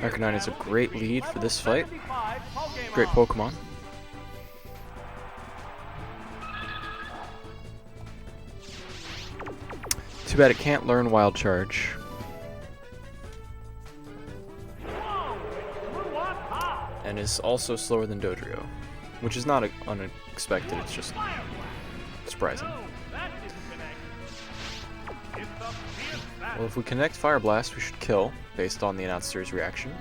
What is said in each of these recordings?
Arcanine is a great lead for this fight. Great Pokemon. Too bad it can't learn Wild Charge. And is also slower than Dodrio, which is not unexpected, it's just surprising. Well, if we connect Fire Blast, we should kill, based on the announcer's reaction.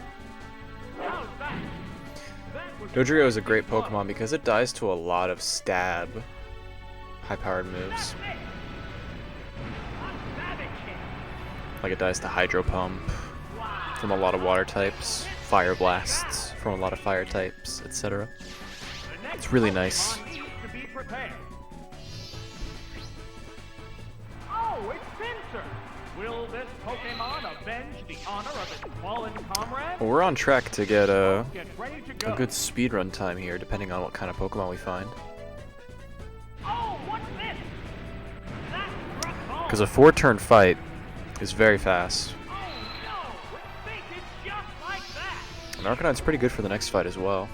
Dodrio is a great Pokemon because it dies to a lot of stab, high-powered moves. Like it dies to Hydro Pump from a lot of water types, Fire Blasts from a lot of fire types, etc. It's really nice. Oh, it's Spencer! Will this Pokemon avenge the honor of its fallen comrade? Well, we're on track to get a good speedrun time here, depending on what kind of Pokemon we find. Oh, what's this? Because a 4-turn fight is very fast. Oh no! Think it's just like that! And Arcanine's pretty good for the next fight as well.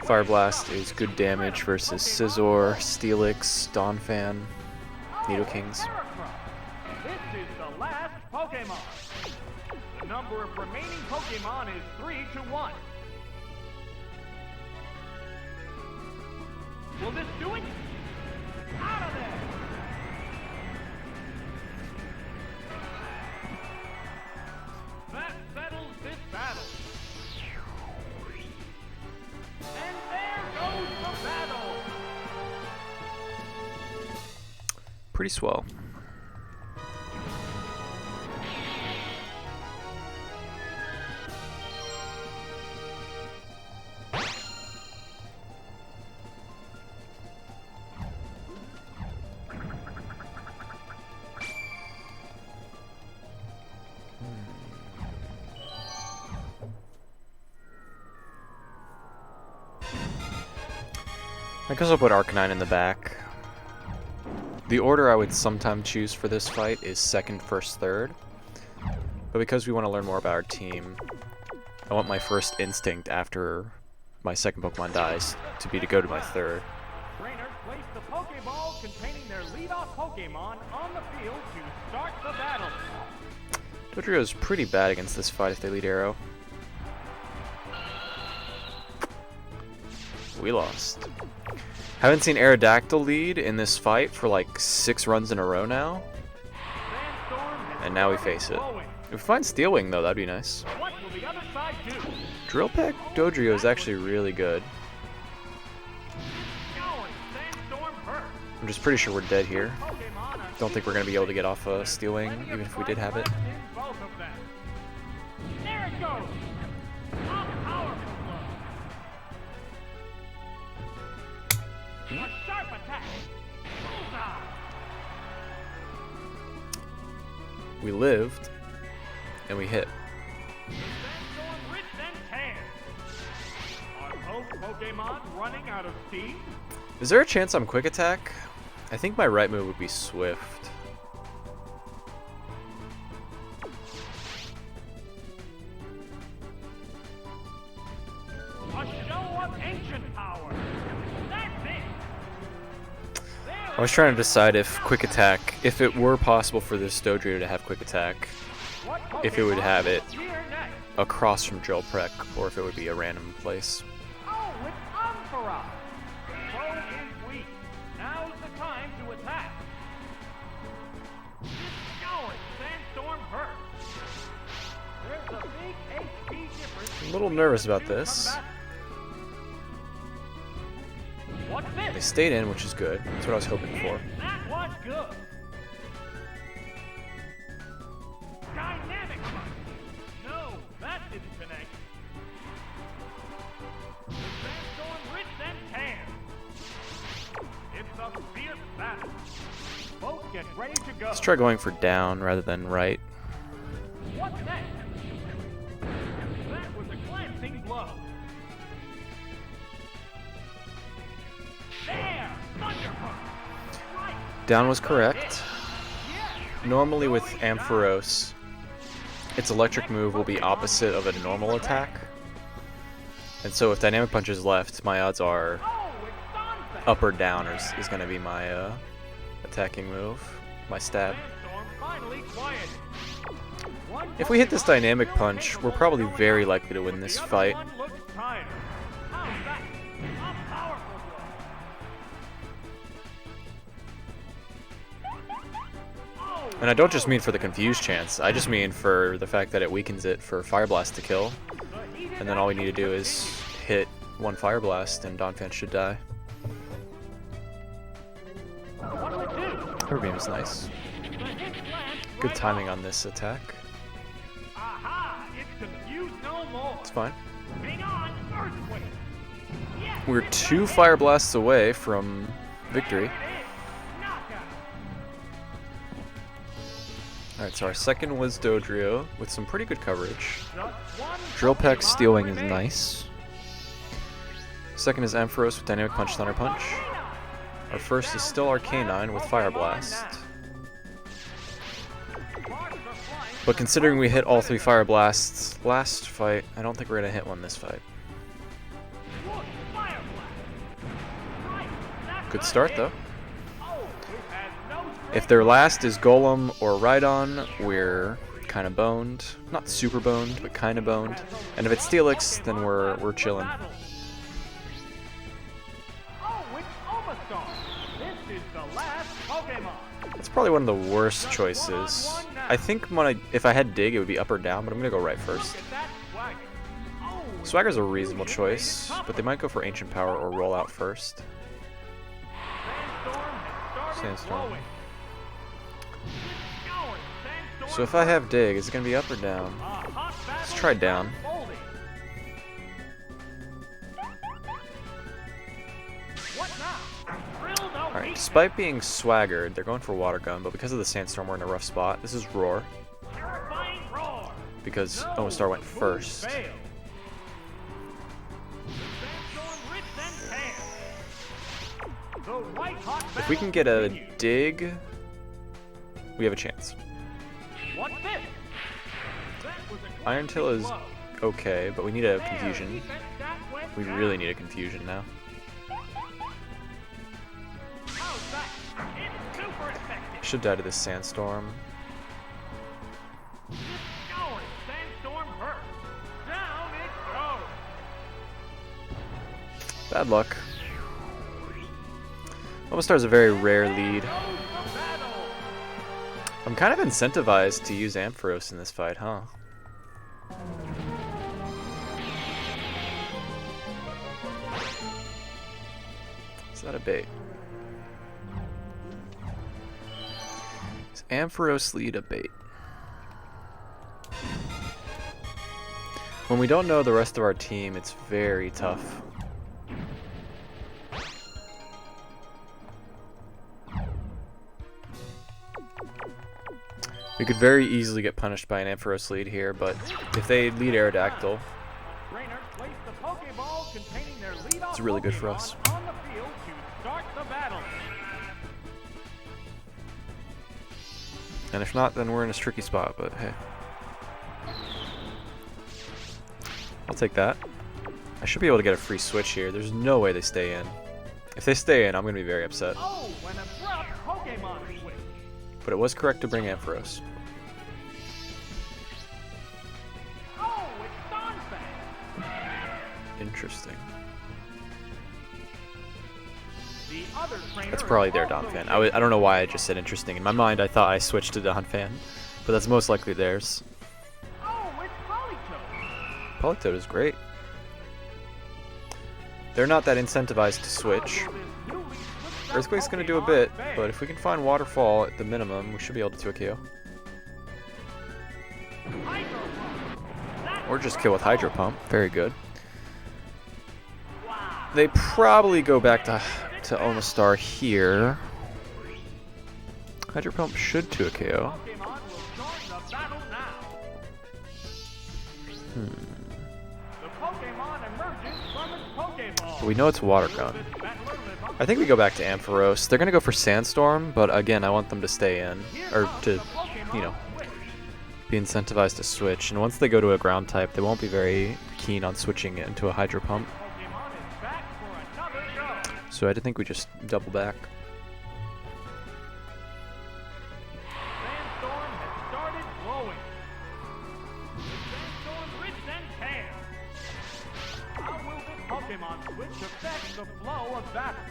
Fire Blast is good damage versus Scizor, Steelix, Donphan, Nidokings. This is the last Pokemon. The number of remaining Pokemon is 3-1. Will this do it? Out of there! That settles this battle. And there goes the battle. Pretty swell. I guess I'll put Arcanine in the back. The order I would sometimes choose for this fight is second, first, third. But because we want to learn more about our team, I want my first instinct after my second Pokemon dies to be to go to my third. Trainers place the Pokeball containing their leadoff Pokemon on the field to start the battle. Dodrio is pretty bad against this fight if they lead Arrow. We lost. Haven't seen Aerodactyl lead in this fight for like 6 runs in a row now. And now we face it. If we find Steel Wing though, that'd be nice. What will the other side do? Drill Peck Dodrio is actually really good. I'm just pretty sure we're dead here. Don't think we're going to be able to get off a Steel Wing, even if we did have it. There it goes. A sharp attack. We lived, and we hit. Are both Pokemon running out of steam? Is there a chance I'm Quick Attack? I think my right move would be Swift. A show of ancient power. That's it. I was trying to decide if Quick Attack, if it were possible for this Dodrio to have Quick Attack, if it would have it across from Drill Peck, or if it would be a random place. Oh, it's Ampharos. Foe is weak. Now's the time to attack. Going, Sandstorm hurts. There's a big HP difference. I'm a little nervous about this. What's They this? stayed in, which is good. That's what I was hoping for. That was good. Dynamic punch. No, that didn't connect. The Sandstorm rips and tears. It's a fierce battle. Both get ready to go. Let's try going for down rather than right. What's next? That was a glancing blow. There! Thunder punch! Right! Down was correct. Yeah. Normally with Ampharos, its electric move will be opposite of a normal attack. And so if Dynamic Punch is left, my odds are up or down is going to be my attacking move, my stab. If we hit this Dynamic Punch, we're probably very likely to win this fight. And I don't just mean for the confuse chance, I just mean for the fact that it weakens it for Fire Blast to kill. And then all we need to do is hit one Fire Blast and Donphan should die. Her beam is nice. Good timing on this attack. It's fine. We're 2 Fire Blasts away from victory. Alright, so our second was Dodrio with some pretty good coverage. Drill Peck Steel Wing is nice. Second is Ampharos with Dynamic Punch, Thunder Punch. Our first is still Arcanine with Fire Blast. But considering we hit all 3 Fire Blasts last fight, I don't think we're going to hit one this fight. Good start though. If their last is Golem or Rhydon, we're kind of boned. Not super boned, but kind of boned. And if it's Steelix, then we're chilling. That's probably one of the worst choices. I think if I had Dig, it would be up or down, but I'm going to go right first. Swagger's a reasonable choice, but they might go for Ancient Power or roll out first. Sandstorm. So if I have Dig, is it going to be up or down? Let's try down. Alright, despite being swaggered, they're going for Water Gun, but because of the Sandstorm, we're in a rough spot. This is Roar. Because Omastar went first. If we can get a Dig, we have a chance. Iron Tail is okay, but we need a Confusion. We really need a Confusion now. Should die to this Sandstorm. Bad luck. Omastar is a very rare lead. I'm kind of incentivized to use Ampharos in this fight, huh? Is that a bait? Is Ampharos lead a bait? When we don't know the rest of our team, it's very tough. We could very easily get punished by an Ampharos lead here, but if they lead Aerodactyl, it's really good for us. And if not, then we're in a tricky spot, but hey. I'll take that. I should be able to get a free switch here. There's no way they stay in. If they stay in, I'm going to be very upset. But it was correct to bring Ampharos. Interesting. That's probably their Donphan. I don't know why I just said interesting. In my mind, I thought I switched to Donphan, but that's most likely theirs. Politoed is great. They're not that incentivized to switch. Earthquake's going to do a bit, but if we can find Waterfall at the minimum, we should be able to 2-KO. Or just kill with Hydro Pump. Very good. They probably go back to Omastar here. Hydro Pump should 2-KO. We know it's Water Gun. I think we go back to Ampharos. They're going to go for Sandstorm, but again, I want them to stay in. Or to, you know, be incentivized to switch, and once they go to a ground type, they won't be very keen on switching it into a Hydro Pump. Pokemon is back for another go. So I think we just double back. Sandstorm has started blowing. The sandstorm rips and tears. How will this Pokemon switch affect the flow of battle?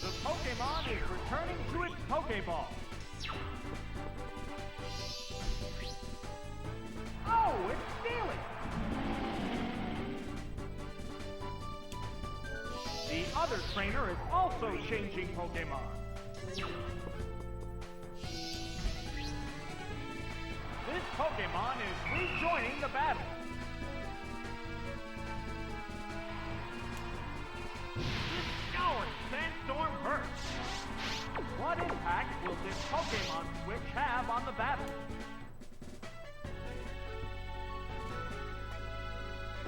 The Pokemon is returning to its Pokeball. Oh, it's stealing! The other trainer is also changing Pokemon. This Pokemon is rejoining the battle. This scouring sandstorm burst. What impact will this Pokemon switch have on the battle?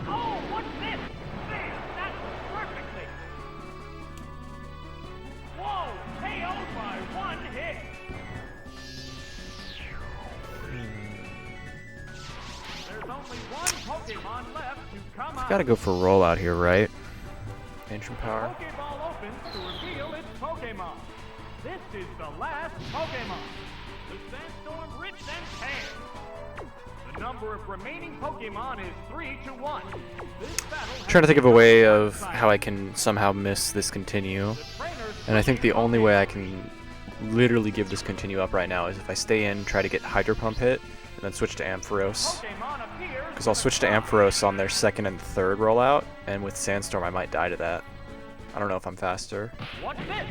Oh, what's this? There, that was perfectly. Whoa, KO'd by one hit. There's only one Pokemon left to come out. Gotta go for rollout here, right? Ancient Power. Pokeball opens to reveal its Pokemon. This is the last Pokemon. The Sandstorm rips and tears. The number of remaining Pokemon is 3-1. This battle I'm trying to think of a way of how I can somehow miss this continue. And I think the only way I can literally give this continue up right now is if I stay in, try to get Hydro Pump hit, and then switch to Ampharos. Because I'll switch to Ampharos on their second and third rollout, and with Sandstorm I might die to that. I don't know if I'm faster. What's this?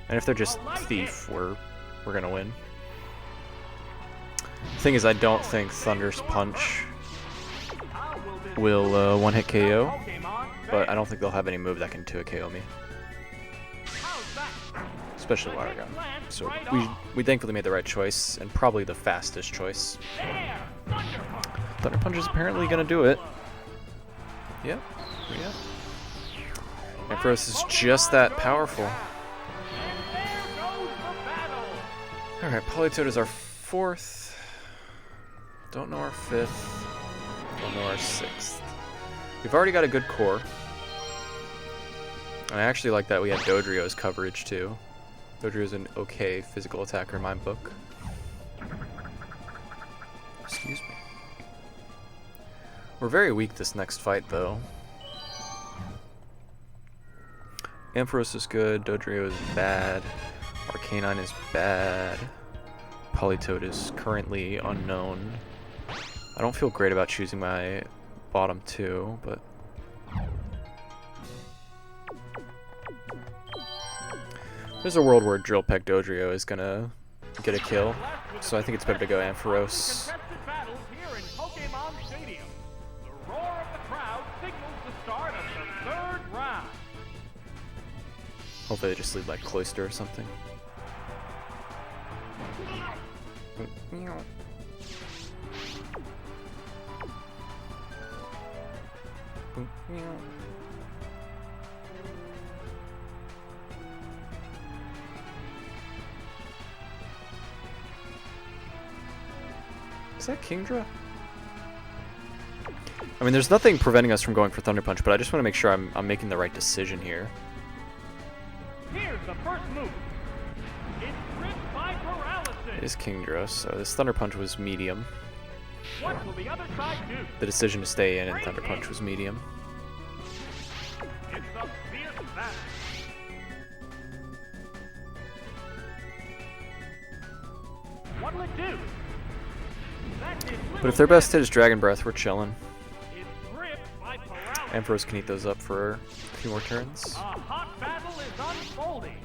And if they're just Thief, we're gonna win. The thing is, I don't think Thunder's Punch will one-hit KO, but I don't think they'll have any move that can 2-hit KO me. Especially Water Gun. So we thankfully made the right choice, and probably the fastest choice. Thunder Punch is apparently gonna do it. Yep. Yeah. Ampharos is just that powerful. Alright, Politoed is our 4th. Don't know our 5th. Don't know our 6th. We've already got a good core. And I actually like that we have Dodrio's coverage too. Dodrio's an okay physical attacker in my book. Excuse me. We're very weak this next fight though. Ampharos is good, Dodrio is bad, Arcanine is bad, Politoed is currently unknown. I don't feel great about choosing my bottom 2, but there's a world where Drill Peck Dodrio is gonna get a kill, so I think it's better to go Ampharos. Hopefully they just lead like Cloyster or something. Is that Kingdra? I mean, there's nothing preventing us from going for Thunder Punch, but I just want to make sure I'm making the right decision here. Here's the first move. It's gripped by paralysis. It is Kingdra, so this Thunder Punch was medium. What will the other side do? The decision to stay in and Thunder Punch was medium. It's a fierce battle. What'll it do? But if their best hit is Dragon Breath, we're chilling. It's gripped by paralysis. Ampharos can eat those up for a few more turns. A hot battle is unfolding.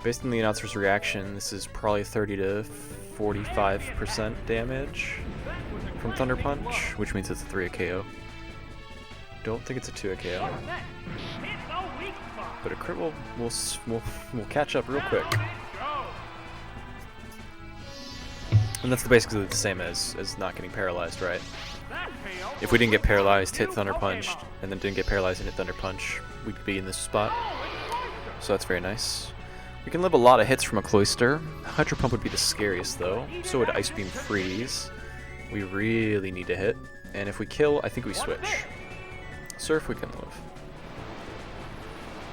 Based on the announcer's reaction, this is probably 30 to 45% damage from Thunder Punch, which means it's a 3-hit KO. Don't think it's a 2-hit KO. What's next? It's a weak spot. But a crit will catch up real quick. Down it goes. And that's basically the same as not getting paralyzed, right? That KO If we didn't get will paralyzed, hit new Thunder Punch, Pokemon. and then didn't get paralyzed and hit Thunder Punch, we'd be in this spot. Oh, it's Cloyster. So that's very nice. We can live a lot of hits from a Cloister. Hydro Pump would be the scariest though. So would Ice Beam Freeze. We really need to hit. And if we kill, I think we switch. Surf we can live.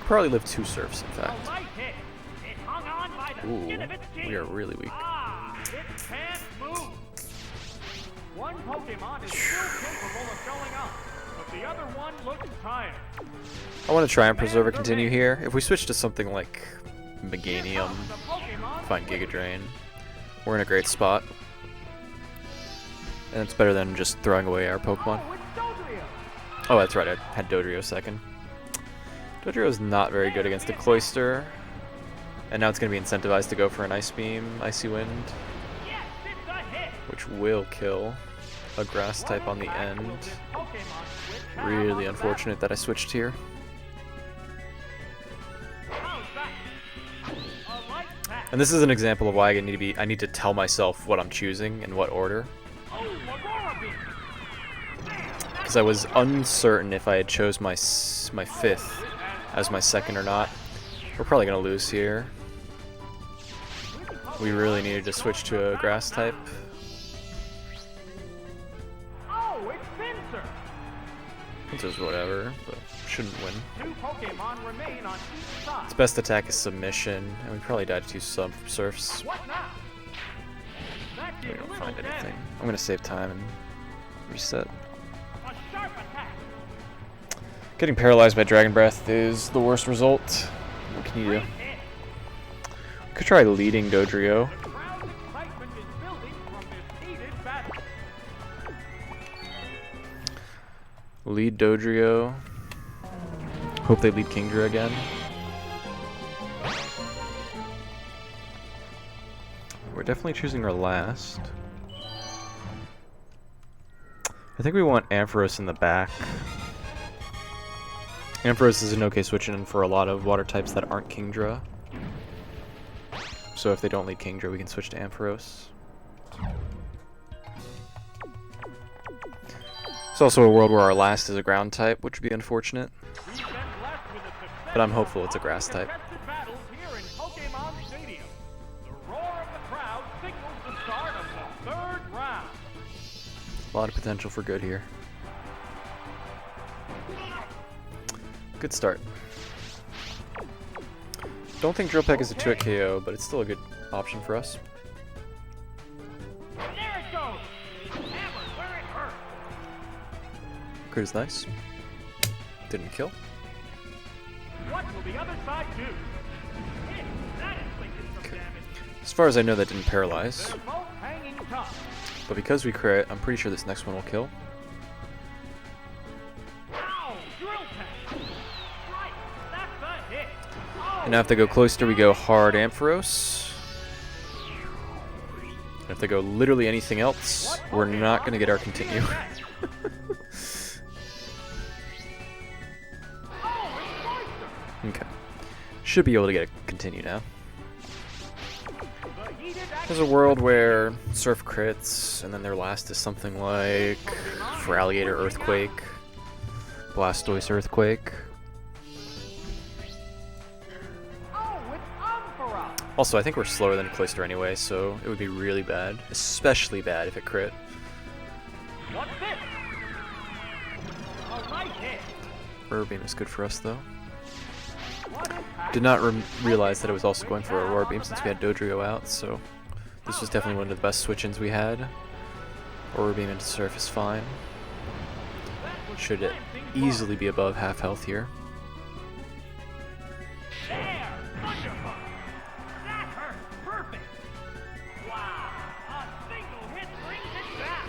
Probably live 2 Surfs in fact. Ooh, we are really weak. One Pokemon is still capable of showing up, but the other one looks tired. I want to try and preserve a continue here. If we switch to something like Meganium, find Giga Drain, we're in a great spot. And it's better than just throwing away our Pokemon. Oh, that's right, I had Dodrio second. Dodrio's not very good against a Cloister. And now it's going to be incentivized to go for an Ice Beam, Icy Wind, which will kill a Grass type on the end. Really unfortunate that I switched here. And this is an example of why I need to tell myself what I'm choosing and what order. Because I was uncertain if I had chose my 5th as my second or not. We're probably going to lose here. We really needed to switch to a Grass type. Oh, it's Pinsir. Pinsir's whatever, but shouldn't win. 2 Pokemon remain on each side. Its best attack is Submission, and we probably died to 2 Surfs. What now? That We did don't little find anything. damage. I'm going to save time and reset. A sharp attack. Getting paralyzed by Dragon Breath is the worst result. What can you do? Hit. Could try leading Dodrio. The crowd's excitement is building from this heated battle. Lead Dodrio. Hope they lead Kingdra again. We're definitely choosing our last. I think we want Ampharos in the back. Ampharos is an okay switch in for a lot of water types that aren't Kingdra. So if they don't lead Kingdra, we can switch to Ampharos. It's also a world where our last is a ground type, which would be unfortunate. We've been blessed with a success But I'm hopeful it's a grass type. contested battles here in Pokemon Stadium. The roar of the crowd signals the start of the 3rd round. A lot of potential for good here. Good start. Don't think Drill Peck is a 2-hit KO, but it's still a good option for us. There it goes. Hammer where it hurt. Crit is nice. Didn't kill. What will the other side do? Hit. That inflicted some damage. As far as I know, that didn't paralyze. They're both hanging tough. But because we crit, I'm pretty sure this next one will kill. Ow! Drill Peck. Right. That's a hit. Oh, And now if they go Cloister, we go hard Ampharos. And if they go literally anything else, we're not going to get our continue. Okay. Should be able to get a continue now. There's a world where Surf crits, and then their last is something like Feraligatr Earthquake, Blastoise Earthquake. Oh, it's Ampharos. Also, I think we're slower than Cloister anyway, so it would be really bad. Especially bad if it crit. What's this? A right hit. Aurora Beam is good for us though. What impact? Did not realize that it was also going for Aurora Beam since we had Dodrio out, so this was definitely one of the best switch-ins we had. Aurora Beam into Surf is fine. Should it easily be above half health here. There! Wonderful! That hurt perfect! Wow! A single hit brings it down!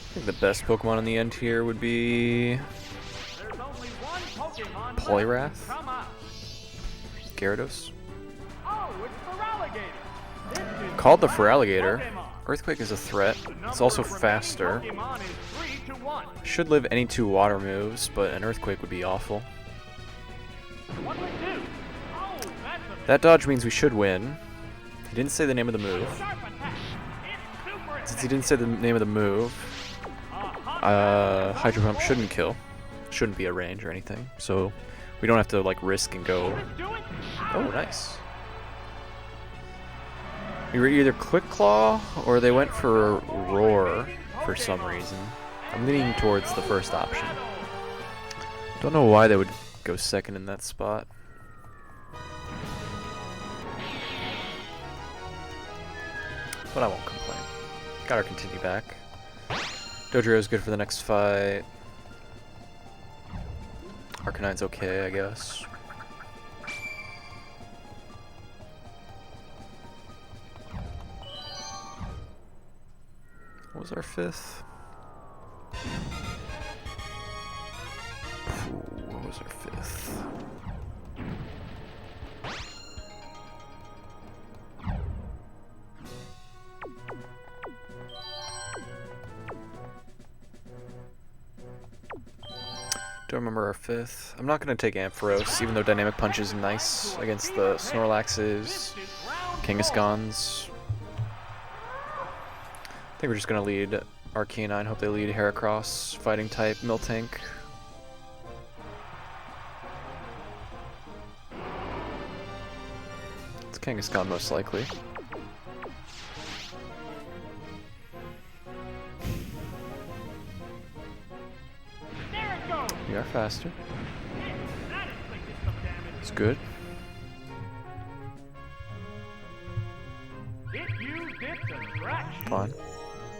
I think the best Pokemon in the end here would be There's only one Pokemon Poliwrath? left to come out. Gyarados. Oh, it's Feraligatr! This is Called the last Feraligatr. Pokemon. Earthquake is a threat. The It's number also of remaining faster. Pokemon is 3 to 1. Should live any 2 water moves, but an Earthquake would be awful. What would do? Oh, that's a That dodge means we should win. He didn't say the name of the move. sharp attack. It's super Since he didn't say the name of the move, attack. Hydro Pump shouldn't kill. Shouldn't be a range or anything. So we don't have to like risk and go. Do it. Oh, nice. We were either Quick Claw or they went for Roar for some reason. I'm leaning towards the first option. Don't know why they would go second in that spot. But I won't complain. Got our continue back. Dodrio's good for the next fight. Arcanine's okay, I guess. What was our fifth? What was our fifth? Don't remember our fifth. I'm not going to take Ampharos, even though Dynamic Punch is nice against the Snorlaxes, Kangaskhan's. I think we're just going to lead Arcanine, hope they lead Heracross, Fighting type, Miltank. It's Kangaskhan most likely. We are faster. It's good. Fine.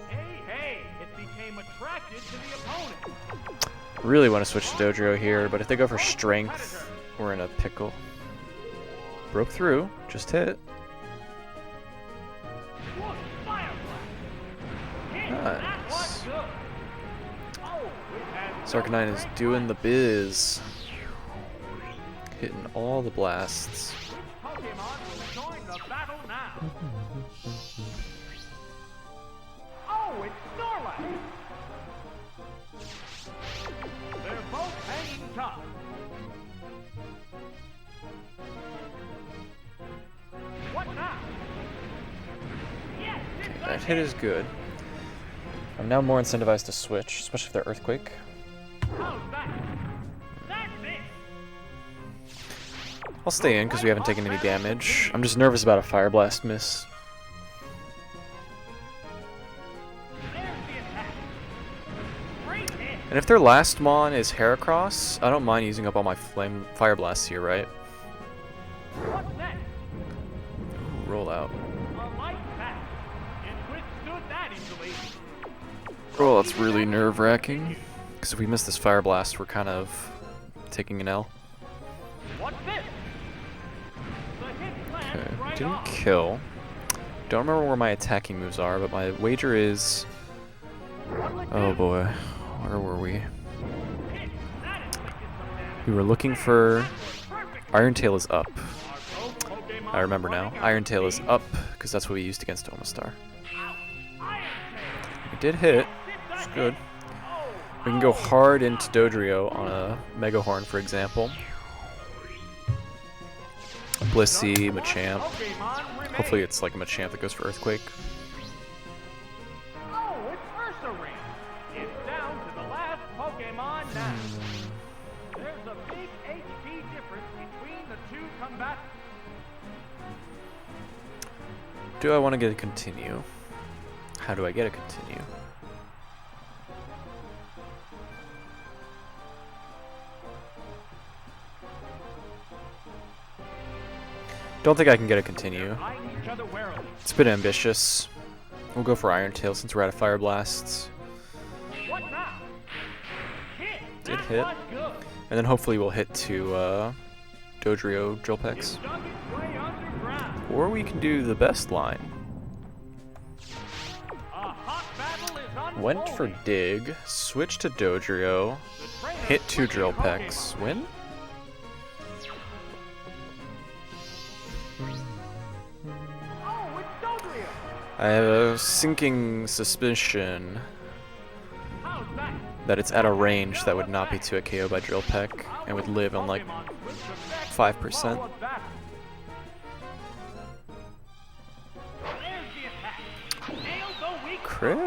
Hey, it became attracted to the opponent. Really want to switch to Dodrio here, but if they go for strength, we're in a pickle. Broke through, just hit. Nice. Arcanine is doing the biz. Hitting all the blasts. Pokemon will join the battle now. Oh, it's Snorlax. They're both hanging tough. What now? Yes, Okay, that hit is good. I'm now more incentivized to switch, especially if they're Earthquake. How's that? That's it. I'll stay in because we haven't taken any damage. I'm just nervous about a Fire Blast miss. There's the attack. Great hit. And if their last Mon is Heracross, I don't mind using up all my Fire Blasts here, right? What's next? Ooh, roll out. A light pack. It withstood that easily. Oh, that's really nerve-wracking. Because if we miss this Fire Blast, we're kind of taking an L. What's this? The hit lands Okay, right didn't off. kill. Don't remember where my attacking moves are, but my wager is... Oh boy, where were we? We were looking for... Iron Tail is up. I remember now. Iron Tail is up, because that's what we used against Omastar. We did hit, which is good. We can go hard into Dodrio on a Mega Horn, for example. Blissey, Machamp. Hopefully it's like a Machamp that goes for Earthquake. Oh, it's Ursaring. It's down to the last Pokemon now. There's a big HP difference between the two combatants. Do I want to get a continue? How do I get a continue? Don't think I can get a continue. Eyeing each other warily. It's a bit ambitious. We'll go for Iron Tail since we're out of Fire Blasts. What now? Hit. Did That hit. was good. And then hopefully we'll hit to Dodrio Drillpex. Dug its way underground. Or we can do the best line. A hot battle is Went for unfolding. Dig, switch to Dodrio, The trainer hit 2 switching Drillpex, Pokemon. win? Oh, it's Dodrio. I have a sinking suspicion How's that? that it's at a range that would not be to a KO by Drillpeck and would live on like Pokemon switch to next 5%. forward battle. There's the attack. Nailed the weak Crit.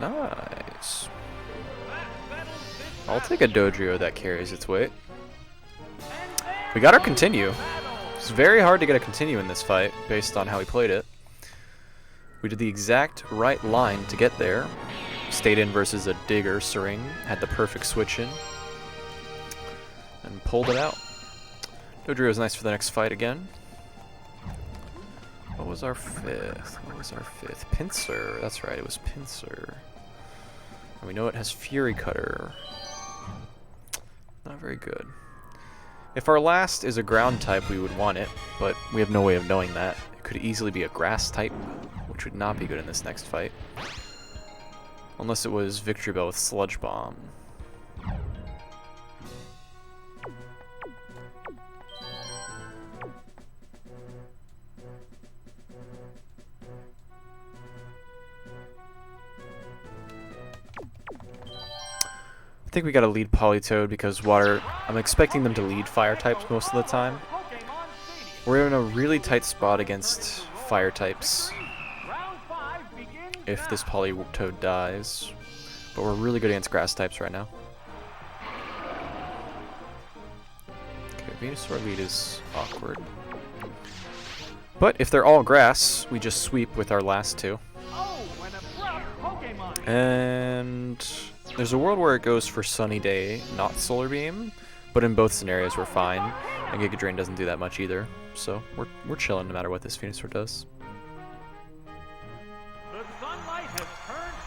Nice. That settles this I'll battle. take a Dodrio that carries its weight. And there We got our goes continue. the battle. It's very hard to get a continue in this fight, based on how he played it. We did the exact right line to get there. Stayed in versus a Digger Sering, had the perfect switch in, and pulled it out. Dodrio is nice for the next fight again. What was our fifth? What was our fifth? Pinsir. That's right, it was Pinsir. And we know it has Fury Cutter. Not very good. If our last is a ground type, we would want it, but we have no way of knowing that. It could easily be a grass type, which would not be good in this next fight. Unless it was Victory Bell with Sludge Bomb. I think we gotta lead Politoed because water... I'm expecting them to lead fire types most of the time. We're in a really tight spot against fire types if this Politoed dies. But we're really good against grass types right now. Okay, Venusaur lead is awkward. But if they're all grass, we just sweep with our last two. And there's a world where it goes for Sunny Day, not Solar Beam, but in both scenarios we're fine. And Giga Drain doesn't do that much either, so we're chilling no matter what this Venusaur does.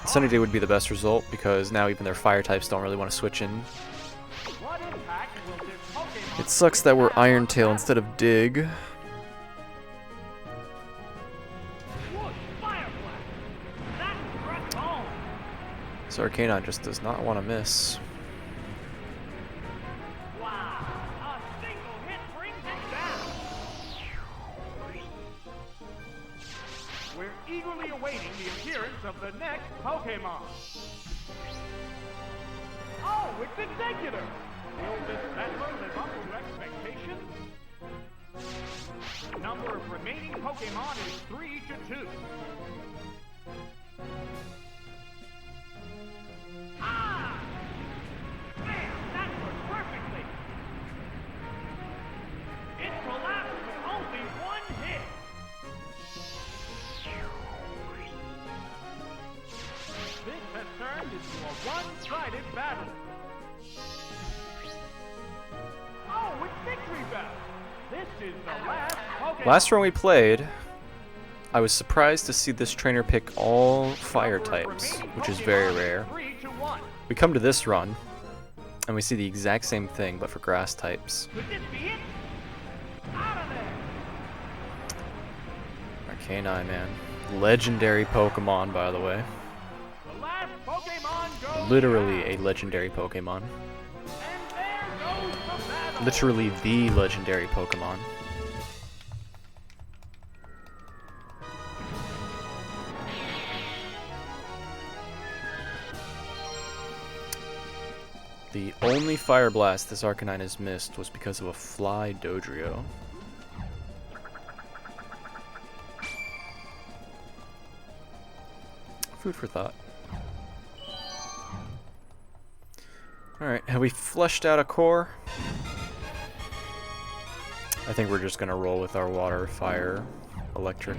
Sunny Day would be the best result because now even their fire types don't really want to switch in. It sucks that we're Iron Tail instead of Dig. This Arcanine just does not want to miss. We're eagerly awaiting the appearance of the next Pokemon. Oh, it's Executor! Will this battler live up to expectations? The number of remaining Pokemon is 3 to 2. Ah! Man, that worked perfectly! It collapsed with only one hit! This has turned into a one-sided battle. Oh, it's Victory Bell! This is the last Pokemon. Last run we played, I was surprised to see this trainer pick all fire types, which is very rare. We come to this run, and we see the exact same thing, but for grass types. Could this be it? Out of there! Arcanine, man. Legendary Pokemon, by the way. The last Pokemon goes Literally down. a legendary Pokemon. And there goes the battle. Literally the legendary Pokemon. The only Fire Blast this Arcanine has missed was because of a Fly Dodrio. Food for thought. Alright, have we fleshed out a core? I think we're just gonna roll with our water, fire, electric.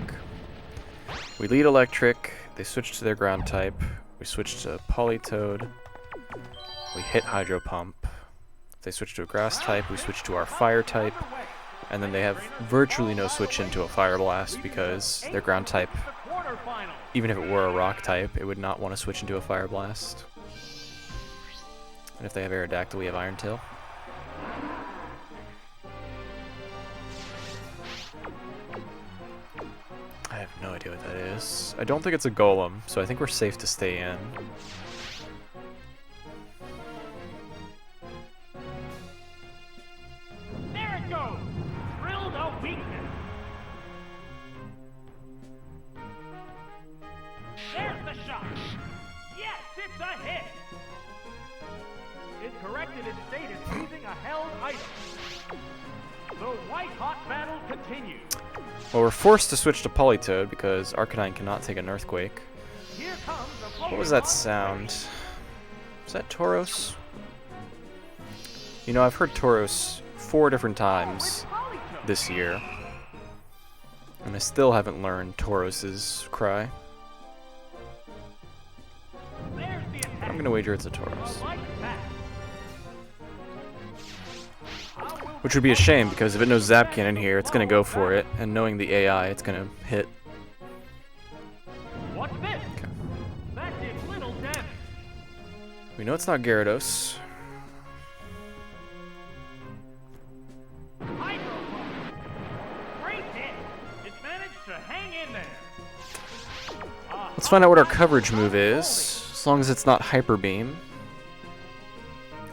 We lead electric, they switch to their ground type, we switch to Politoed, we hit Hydro Pump. If they switch to a grass type, we switch to our fire type, and then they have virtually no switch into a Fire Blast because their ground type, even if it were a rock type, it would not want to switch into a Fire Blast. And if they have Aerodactyl, we have Iron Tail. I have no idea what that is. I don't think it's a Golem, so I think we're safe to stay in. There it goes! Drilled a weakness! There's the shot! Yes, it's a hit! It corrected its status using a held item. The white-hot battle continues. Well, we're forced to switch to Politoed because Arcanine cannot take an Earthquake. Here comes the What was that sound? Was that Tauros? You know, I've heard Tauros 4 different times this year. And I still haven't learned Tauros's cry. I'm gonna wager it's a Tauros. Which would be a shame, because if it knows Zap Cannon here, it's gonna go for it, and knowing the AI, it's gonna hit. What's this? Okay. That did little damage. We know it's not Gyarados. Hydro Pump. Great hit. It managed to hang in there. Let's find out what our coverage move is, as long as it's not Hyper Beam.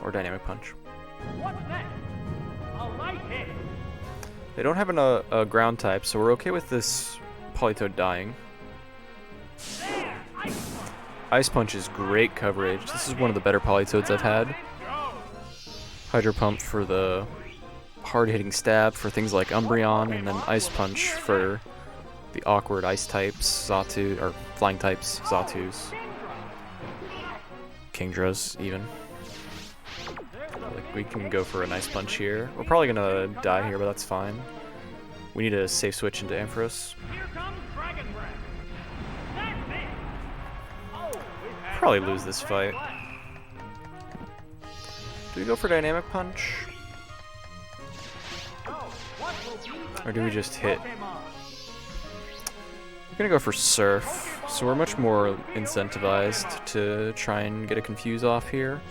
Or Dynamic Punch. What's next? A light hit. They don't have a ground type, so we're okay with this Politoed dying. There. Ice Punch. Ice Punch is great coverage. This is one of the better Politoads I've had. Hydro Pump for the hard-hitting stab for things like Umbreon, and then Ice Punch for the awkward ice types, Xatu, or flying types, Xatus, Kingdras even. Like, we can go for a nice punch here. We're probably gonna die here, but that's fine. We need a safe switch into Ampharos. Here comes Dragon Breath. That's it. Oh, it has Probably no lose this strength fight. left. Do we go for Dynamic Punch? So, what will be the Or do we next just hit? Pokemon? We're gonna go for Surf, so we're much more incentivized to try and get a Confuse off here.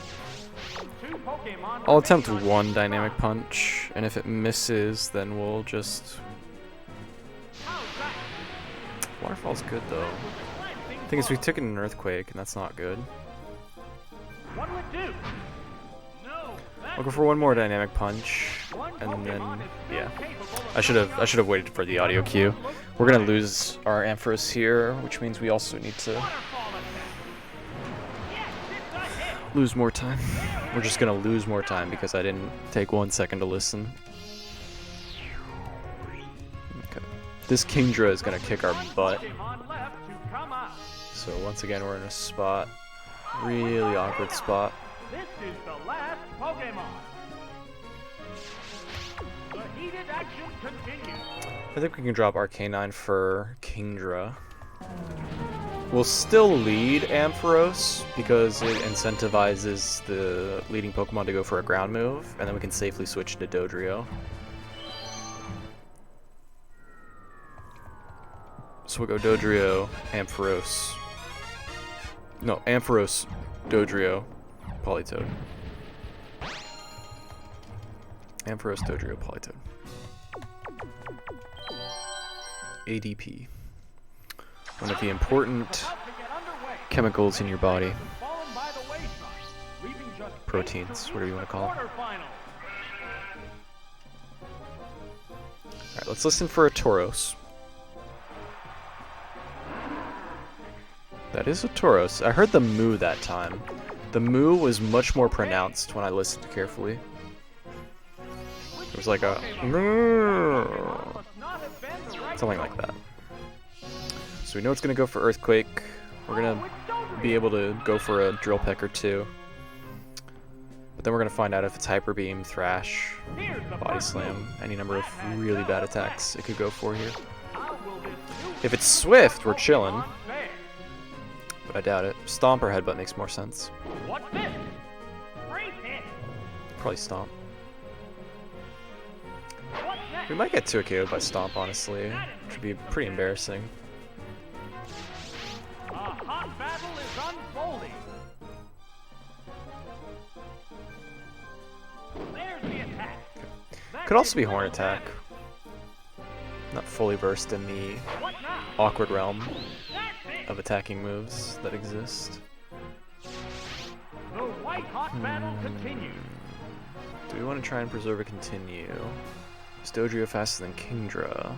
Two Pokemon I'll attempt remain on one each Dynamic side. Punch, and if it misses, then we'll just... How's that? Waterfall's good though. Glancing Thing is, we blow. took an Earthquake, and that's not good. What'll it do? No, that I'll go for one more Dynamic Punch, one and then, Pokemon is still yeah. capable of I should have waited for the audio cue. We're gonna lose our Ampharos here, which means we also need to waterfall attack. Yes, it's a hit. lose more time. We're just gonna lose more time because I didn't take 1 second to listen. Okay. This Kingdra is gonna kick our butt. Pokemon left to come out. So once again, we're in a spot, really awkward spot. This is the last Pokemon. The heated action continues. I think we can drop Arcanine for Kingdra. We'll still lead Ampharos because it incentivizes the leading Pokemon to go for a ground move, and then we can safely switch to Dodrio. So we'll go Dodrio, Ampharos. No, Ampharos, Dodrio, Politoed. Ampharos, Dodrio, Politoed. ADP. One of the important About to get underway. chemicals in your body. Fallen by the wayside, leaving just Proteins, days to whatever you reach wanna call the it. quarterfinals. Alright, let's listen for a Tauros. That is a Tauros. I heard the moo that time. The moo was much more pronounced when I listened carefully. It was like a... Must not have been the right something like that. So we know it's going to go for Earthquake. We're going to be able to go for a Drill Peck or two. But then we're going to find out if it's Hyper Beam, Thrash, Here's the Body first Slam, move. any number of really bad attacks it could go for here. How will this new If it's Swift, we're chilling, Pokemon fare? but I doubt it. Stomp or Headbutt makes more sense. What's this? Great hit. Probably Stomp. What's next? We might get 2 KO'd by Stomp, honestly, which would be pretty embarrassing. A hot battle is unfolding. There's the attack. That Could also did be Horn little Attack. damage. Not fully versed in the What now? awkward realm That's it. of attacking moves that exist. The white hot battle continues. Do we want to try and preserve a continue? Is Dodrio faster than Kingdra?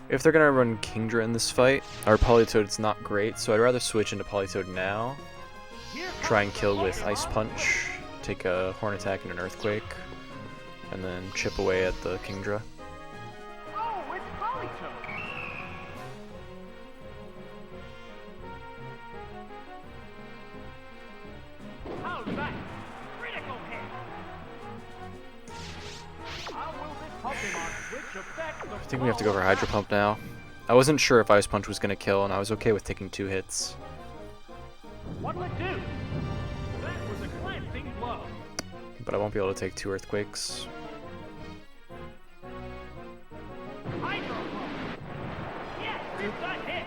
If they're gonna run Kingdra in this fight, our Politoad's not great, so I'd rather switch into Politoad now. Here Try and comes kill the with Pokemon. Ice Punch, take a Horn Attack and an Earthquake, and then chip away at the Kingdra. Oh, it's Politoed. How's that? Critical hit. think we have to go for Hydro Pump now. I wasn't sure if Ice Punch was going to kill, and I was okay with taking 2 hits. What'll it do? That was a glancing blow. But I won't be able to take 2 Earthquakes. Hydro Pump. Yes, it's a hit.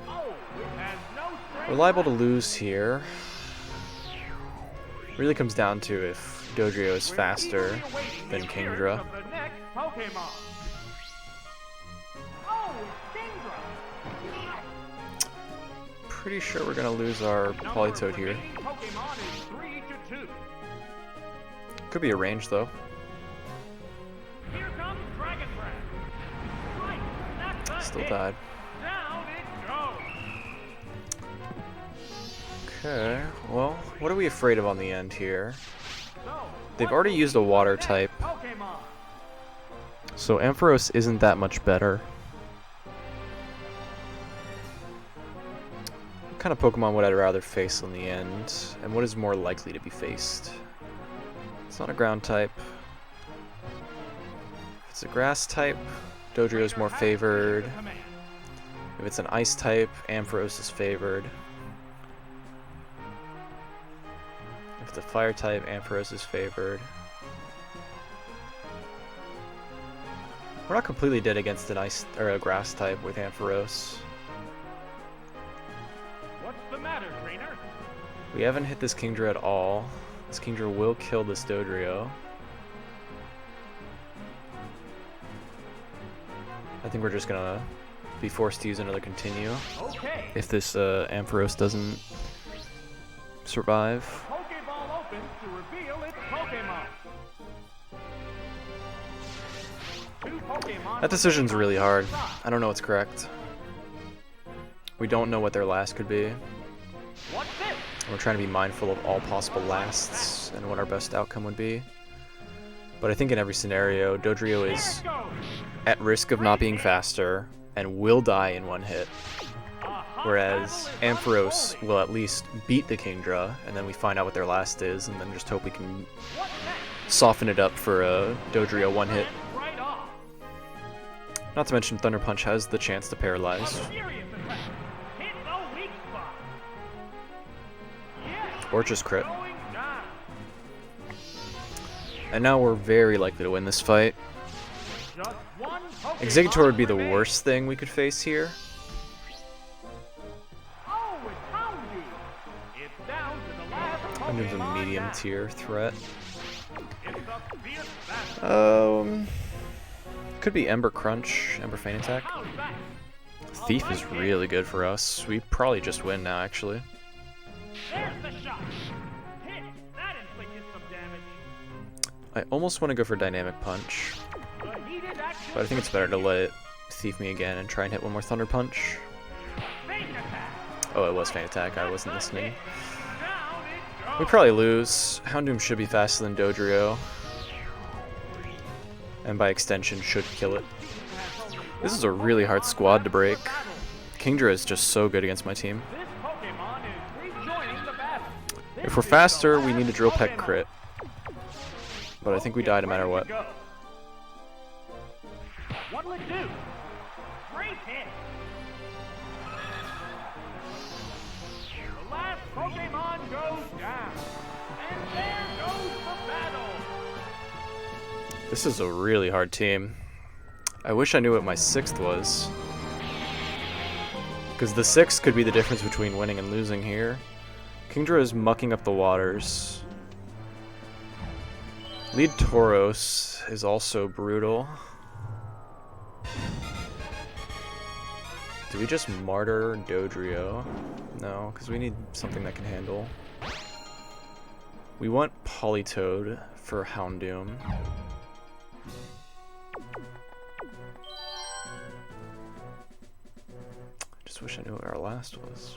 Oh, it has no strength. We're liable to lose here. Really comes down to if Dodrio is faster than Kingdra. Of the next Pokemon. Oh, it's Kingdra. Pretty sure we're gonna lose our Politoed here. Pokemon is 3-2. Could be a range though. Here comes Dragon Breath. Right, that's a Still hit. died. Down it goes. Okay, well, what are we afraid of on the end here? So, They've already used a water type, Pokemon. so Ampharos isn't that much better. What kind of Pokemon would I rather face in the end, and what is more likely to be faced? It's not a ground type. If it's a grass type, Dodrio is more favored. If it's an ice type, Ampharos is favored. If it's a fire type, Ampharos is favored. We're not completely dead against an ice or a grass type with Ampharos. What's the matter, trainer? We haven't hit this Kingdra at all. This Kingdra will kill this Dodrio. I think we're just gonna be forced to use another continue Okay. if this Ampharos doesn't survive. Pokeball opens to reveal its Pokemon. 2 Pokemon. That decision's really hard. I don't know what's correct. We don't know what their last could be. What's this? We're trying to be mindful of all possible lasts and what our best outcome would be. But I think in every scenario, Dodrio There is it goes. at risk of not being faster and will die in 1 hit. A hot Whereas battle is Ampharos unfolding. will at least beat the Kingdra, and then we find out what their last is, and then just hope we can What's next? soften it up for a Dodrio 1 hit. And right off. Not to mention Thunder Punch has the chance to A paralyze. serious attack. Hit the weak spot. Yes. Or just crit. Going down. And now we're very likely to win this fight. Just 1 Pokemon Exeggutor would be the remains. worst thing we could face here. Oh, it's Houndoom. It's down to the last And there's a Pokemon medium now. tier threat. It's a fierce battle. Could be Ember Crunch, Ember Feint Attack. How's that? Thief is really good for us. We probably just win now, actually. There's the shot. Hit. That inflicted some damage. I almost want to go for Dynamic Punch, The heated action but I think it's better to let it Thief me again and try and hit one more Thunder Punch. Feint attack. Oh, it was Feint Attack. I wasn't listening. Down it goes. We probably lose. Houndoom should be faster than Dodrio, and by extension should kill it. This is a really hard squad to break. Kingdra is just so good against my team. This Pokemon is rejoining the battle. If we're faster, we need to Drill Peck crit. But I think we die no matter what. What'll it do? Great hit. The last Pokemon goes down. And there goes the battle. This is a really hard team. I wish I knew what my 6th was. Because the 6th could be the difference between winning and losing here. Kingdra is mucking up the waters. Lead Tauros is also brutal. Do we just martyr Dodrio? No, because we need something that can handle. We want Politoed for Houndoom. Just wish I knew what our last was.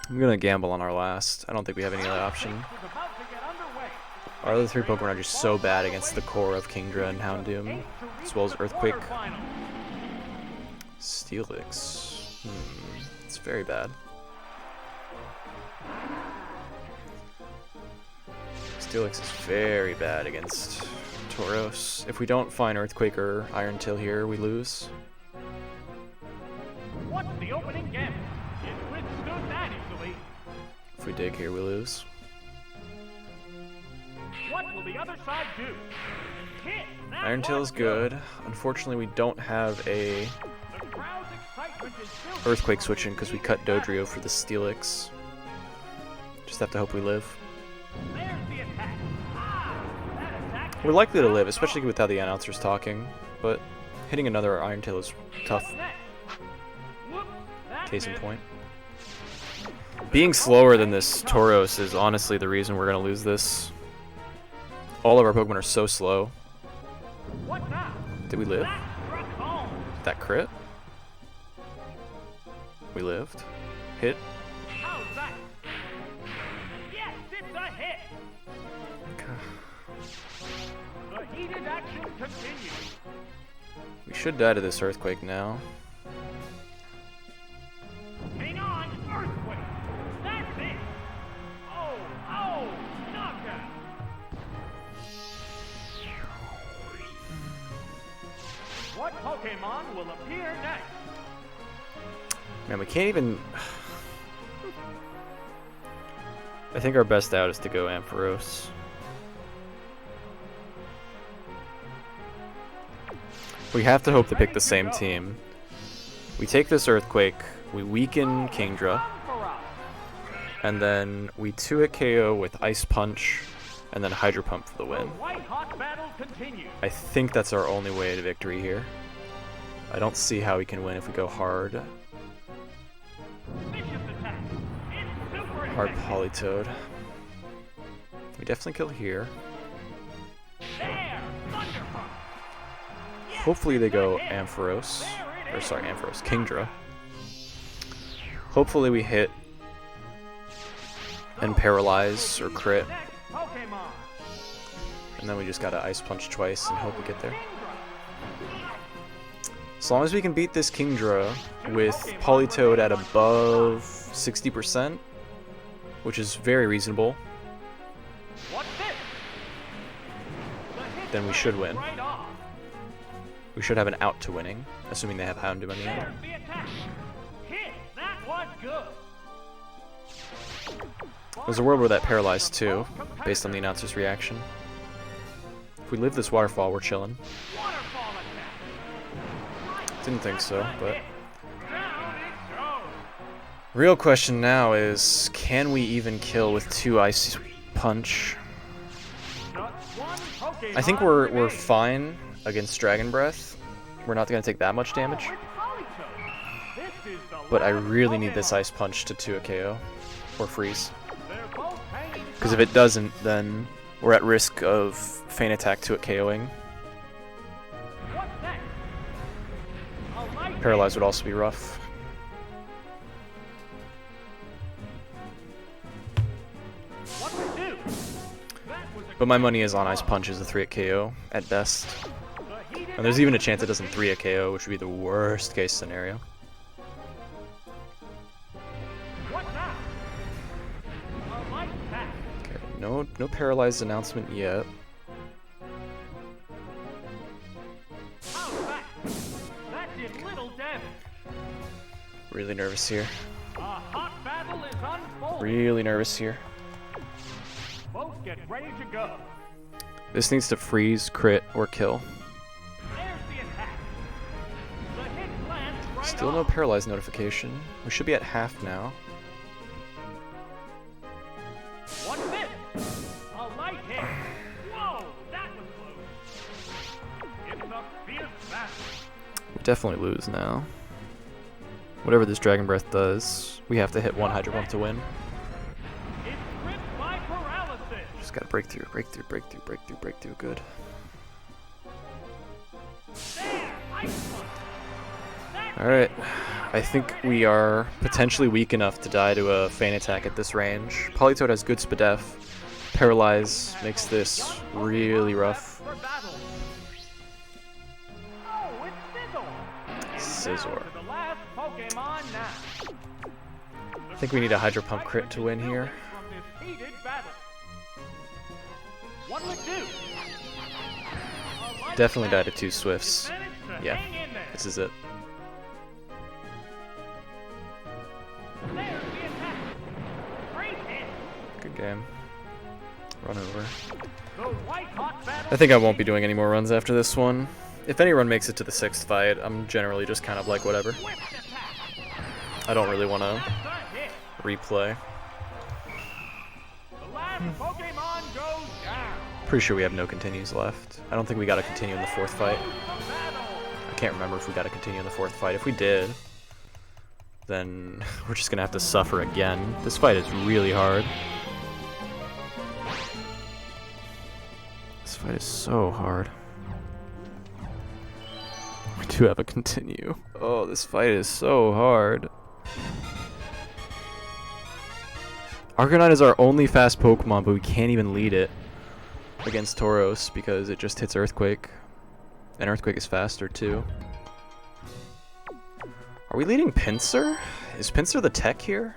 I'm gonna gamble on our last. I don't think we have any other option. Is about to get underway. Our other three Pokemon are just so bad against the core of Kingdra and Houndoom, as well as Earthquake. Steelix. It's very bad. Steelix is very bad against Tauros. If we don't find Earthquake or Iron Tail here, we lose. What's the opening gambit? It withstood that easily. If we dig here, we lose. What will the other side do? Hit! Iron Tail is good. Unfortunately, we don't have a The crowd's excitement is building. Earthquake switching because we cut Dodrio for the Steelix. Just have to hope we live. There's the attack. That attack. We're likely to live, especially with how the announcer's talking, but hitting another Iron Tail is tough. Whoops, that Case in missed. point. Being slower than this Tauros is honestly the reason we're going to lose this. All of our Pokemon are so slow. What now? Did we live? That struck home. That crit? We lived. Hit. How's that? Yes, it's a hit. The heated action continues. We should die to this Earthquake now. Hang on, Earthquake. That's it. Oh, knockout. What Pokemon will appear next? Man, we can't even... I think our best out is to go Ampharos. We have to hope to pick the same team. We take this Earthquake, we weaken Kingdra, and then we 2-hit KO with Ice Punch, and then Hydro Pump for the win. White-hot battle continues. I think that's our only way to victory here. I don't see how we can win if we go hard. Vicious attack. It's super Hard effective. Politoed. We definitely kill here. There, Thunder Pump. Yes, Hopefully they go hit. Ampharos. There it Or is. sorry, Ampharos. Kingdra. Hopefully we hit and paralyze or crit. Next Pokemon. And then we just gotta Ice Punch twice and hope we get there. As long as we can beat this Kingdra with Politoed at above 60%, which is very reasonable, What's this? The hit then we should win. right off. We should have an out to winning, assuming they have Houndoom on the end. There's the attack. Hit. That was good. There's a world where that paralyzed too, based on the announcer's reaction. If we live this waterfall, we're chilling. Waterfall attack. Didn't think so, but... Down it goes. Real question now is, can we even kill with 2 Ice Punch? Just one Pokemon I think we're remains. fine against Dragon Breath. We're not going to take that much damage, Oh, it's Politoed. This is the but I last really need this Pokemon. Ice Punch to 2 a KO, or freeze. They're both hanging Because if it doesn't, then we're at risk of Feint Attack to it KOing. What's next? A light Paralyze would also be rough. What to do? That was a But my money is on Ice Punch as a 3 at KO, at best. the heated And there's even a chance it doesn't 3 at KO, which would be the worst case scenario. What now? A light attack. Okay, no paralyzed announcement yet. How's that? That did little damage. Really nervous here. A hot battle is unfolding. Really nervous here. Both get ready to go. This needs to freeze, crit, or kill. There's the attack. The hit lands right Still no off. paralyzed notification. We should be at half now. What's this? A light hit. Whoa, that was close. It's a fierce battle. We definitely lose now. Whatever this Dragon Breath does, we have to hit 1 Hydro Pump to win. It's gripped by paralysis. Just gotta breakthrough. Good. There, ice punch. That's Alright. I think we are potentially weak enough to die to a Feint Attack at this range. Politoed has good Spadef. Paralyze makes this really rough. For battle. Oh, it's Sizzle. Scizor. To the last Pokemon now. I think we need a Hydro Pump crit to win here. From this heated battle. What'll it do? Definitely died to 2 Swifts. Managed to Yeah, hang in there. this is it. There's the attack. Great hit. Good game. Run over. The white hot battle. I think I won't be doing any more runs after this one. If any run makes it to the 6th fight, I'm generally just kind of like whatever. Swift attack. I don't really want to That's a hit. replay. The last Pokemon goes down. Pretty sure we have no continues left. I don't think we got to continue in the 4th fight. The battle. I can't remember if we got to continue in the 4th fight. If we did, then we're just going to have to suffer again. This fight is really hard. This fight is so hard. We do have a continue. Oh, this fight is so hard. Arcanine is our only fast Pokemon, but we can't even lead it against Tauros because it just hits Earthquake. And Earthquake is faster too. Are we leading Pinsir? Is Pinsir the tech here?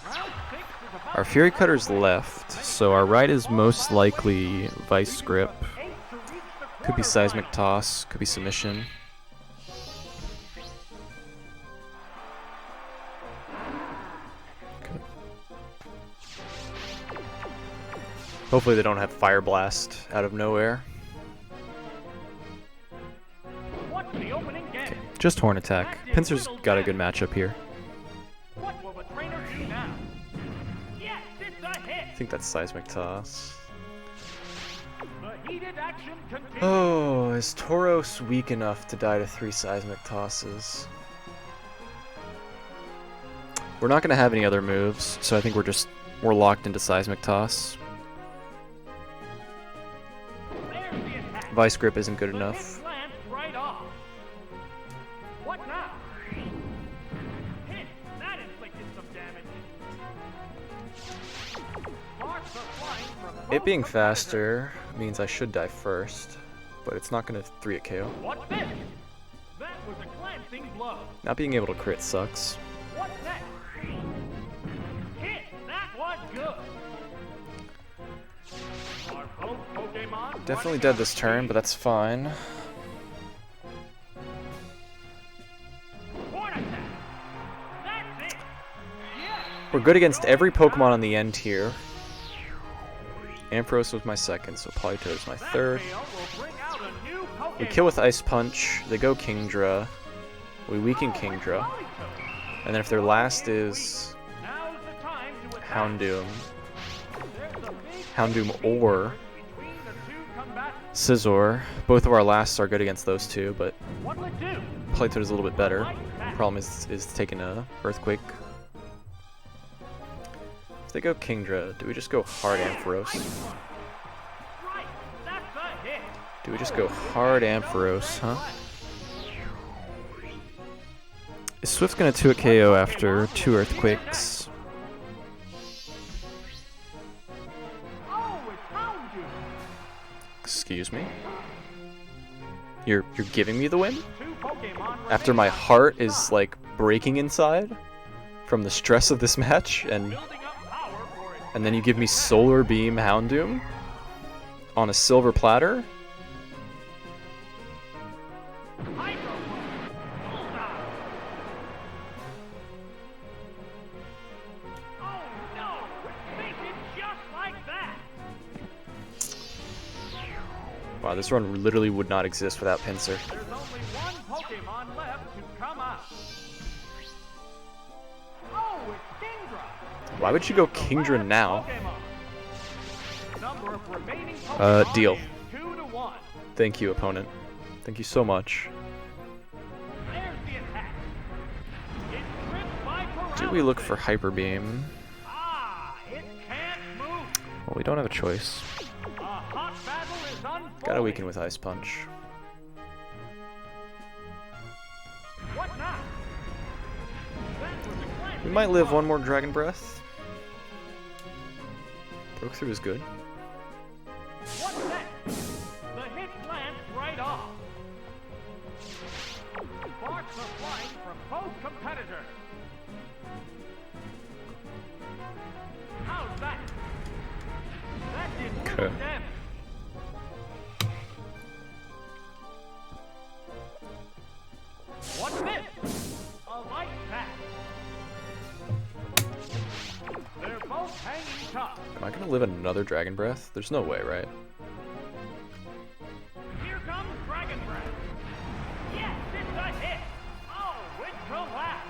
Round 6 is about Our Fury Cutter's left, so our right is most likely Vice Grip. 8 to reach the Could be quarterfinals. Seismic Toss, could be Submission. Okay. Hopefully they don't have Fire Blast out of nowhere. What's the opening game? Okay, just Horn Attack. Pinsir's got a good matchup here. What will the trainer do now? Yes, it's a hit. I think that's Seismic Toss. The heated action continues. Oh, is Tauros weak enough to die to 3 Seismic Tosses? We're not going to have any other moves, so I think we're locked into Seismic Toss. There's the attack. Vice Grip isn't good The enough. hit glanced right off. What now? Hit. That inflicted some damage. Sparks are flying from It both being competitors. faster means I should die first, but it's not going to 3 at KO. What's this? That was a glancing blow. Not being able to crit sucks. What's next? Hit. That was good. Are both Pokemon Definitely running dead out this of turn, speed? but that's fine. Horn attack. That's it. Yes. We're good against every Pokemon on the end here. Ampharos was my second, so Politoed is my That third. fail will bring out a new We Pokemon. kill with Ice Punch, they go Kingdra, we weaken Oh, Kingdra, Politoed. and then if their last is Now's the time to attack. Houndoom, There's a big Houndoom speed or difference between the two combatants. Scizor, both of our lasts are good against those two, but What'll it do? Politoed is a little bit better. Like that. Problem is taking a Earthquake. If they go Kingdra, do we just go hard Ampharos? Right. That's a hit. Do we just go hard Ampharos, huh? Is Swift gonna 2 at KO after 2 Earthquakes? Oh, it's Houndoom. Excuse me? You're giving me the win? Two Pokemon After my remain heart on is like breaking inside from the stress of this match, and building up power for its then you give me Solar Beam Houndoom on a silver platter? Hydro Pump. Bullseye. Oh no! It's fainted just like that. Wow, this run literally would not exist without Pinsir. There's only one Pokemon left to come out. Oh, it's Kingdra. Why would you go The Kingdra last now? Pokemon. Number of remaining Pokemon Deal. is 2 to 1. Thank you, opponent. Thank you so much. There's the attack. It's gripped by Do we look for paralysis. Hyper Beam? Ah, it can't move. Well, we don't have a choice. A hot battle is Gotta weaken with Ice Punch. What now? We might live one more Dragon Breath. Broke through is good. What's next? The hit lands right off. Sparks are flying from both competitors. How's that? That did little Okay. damage. What's this? A light pack. They're both hanging tough. Am I gonna live another Dragon Breath? There's no way, right? Here comes Dragon Breath. Yes, it's a hit. Oh, it's collapse.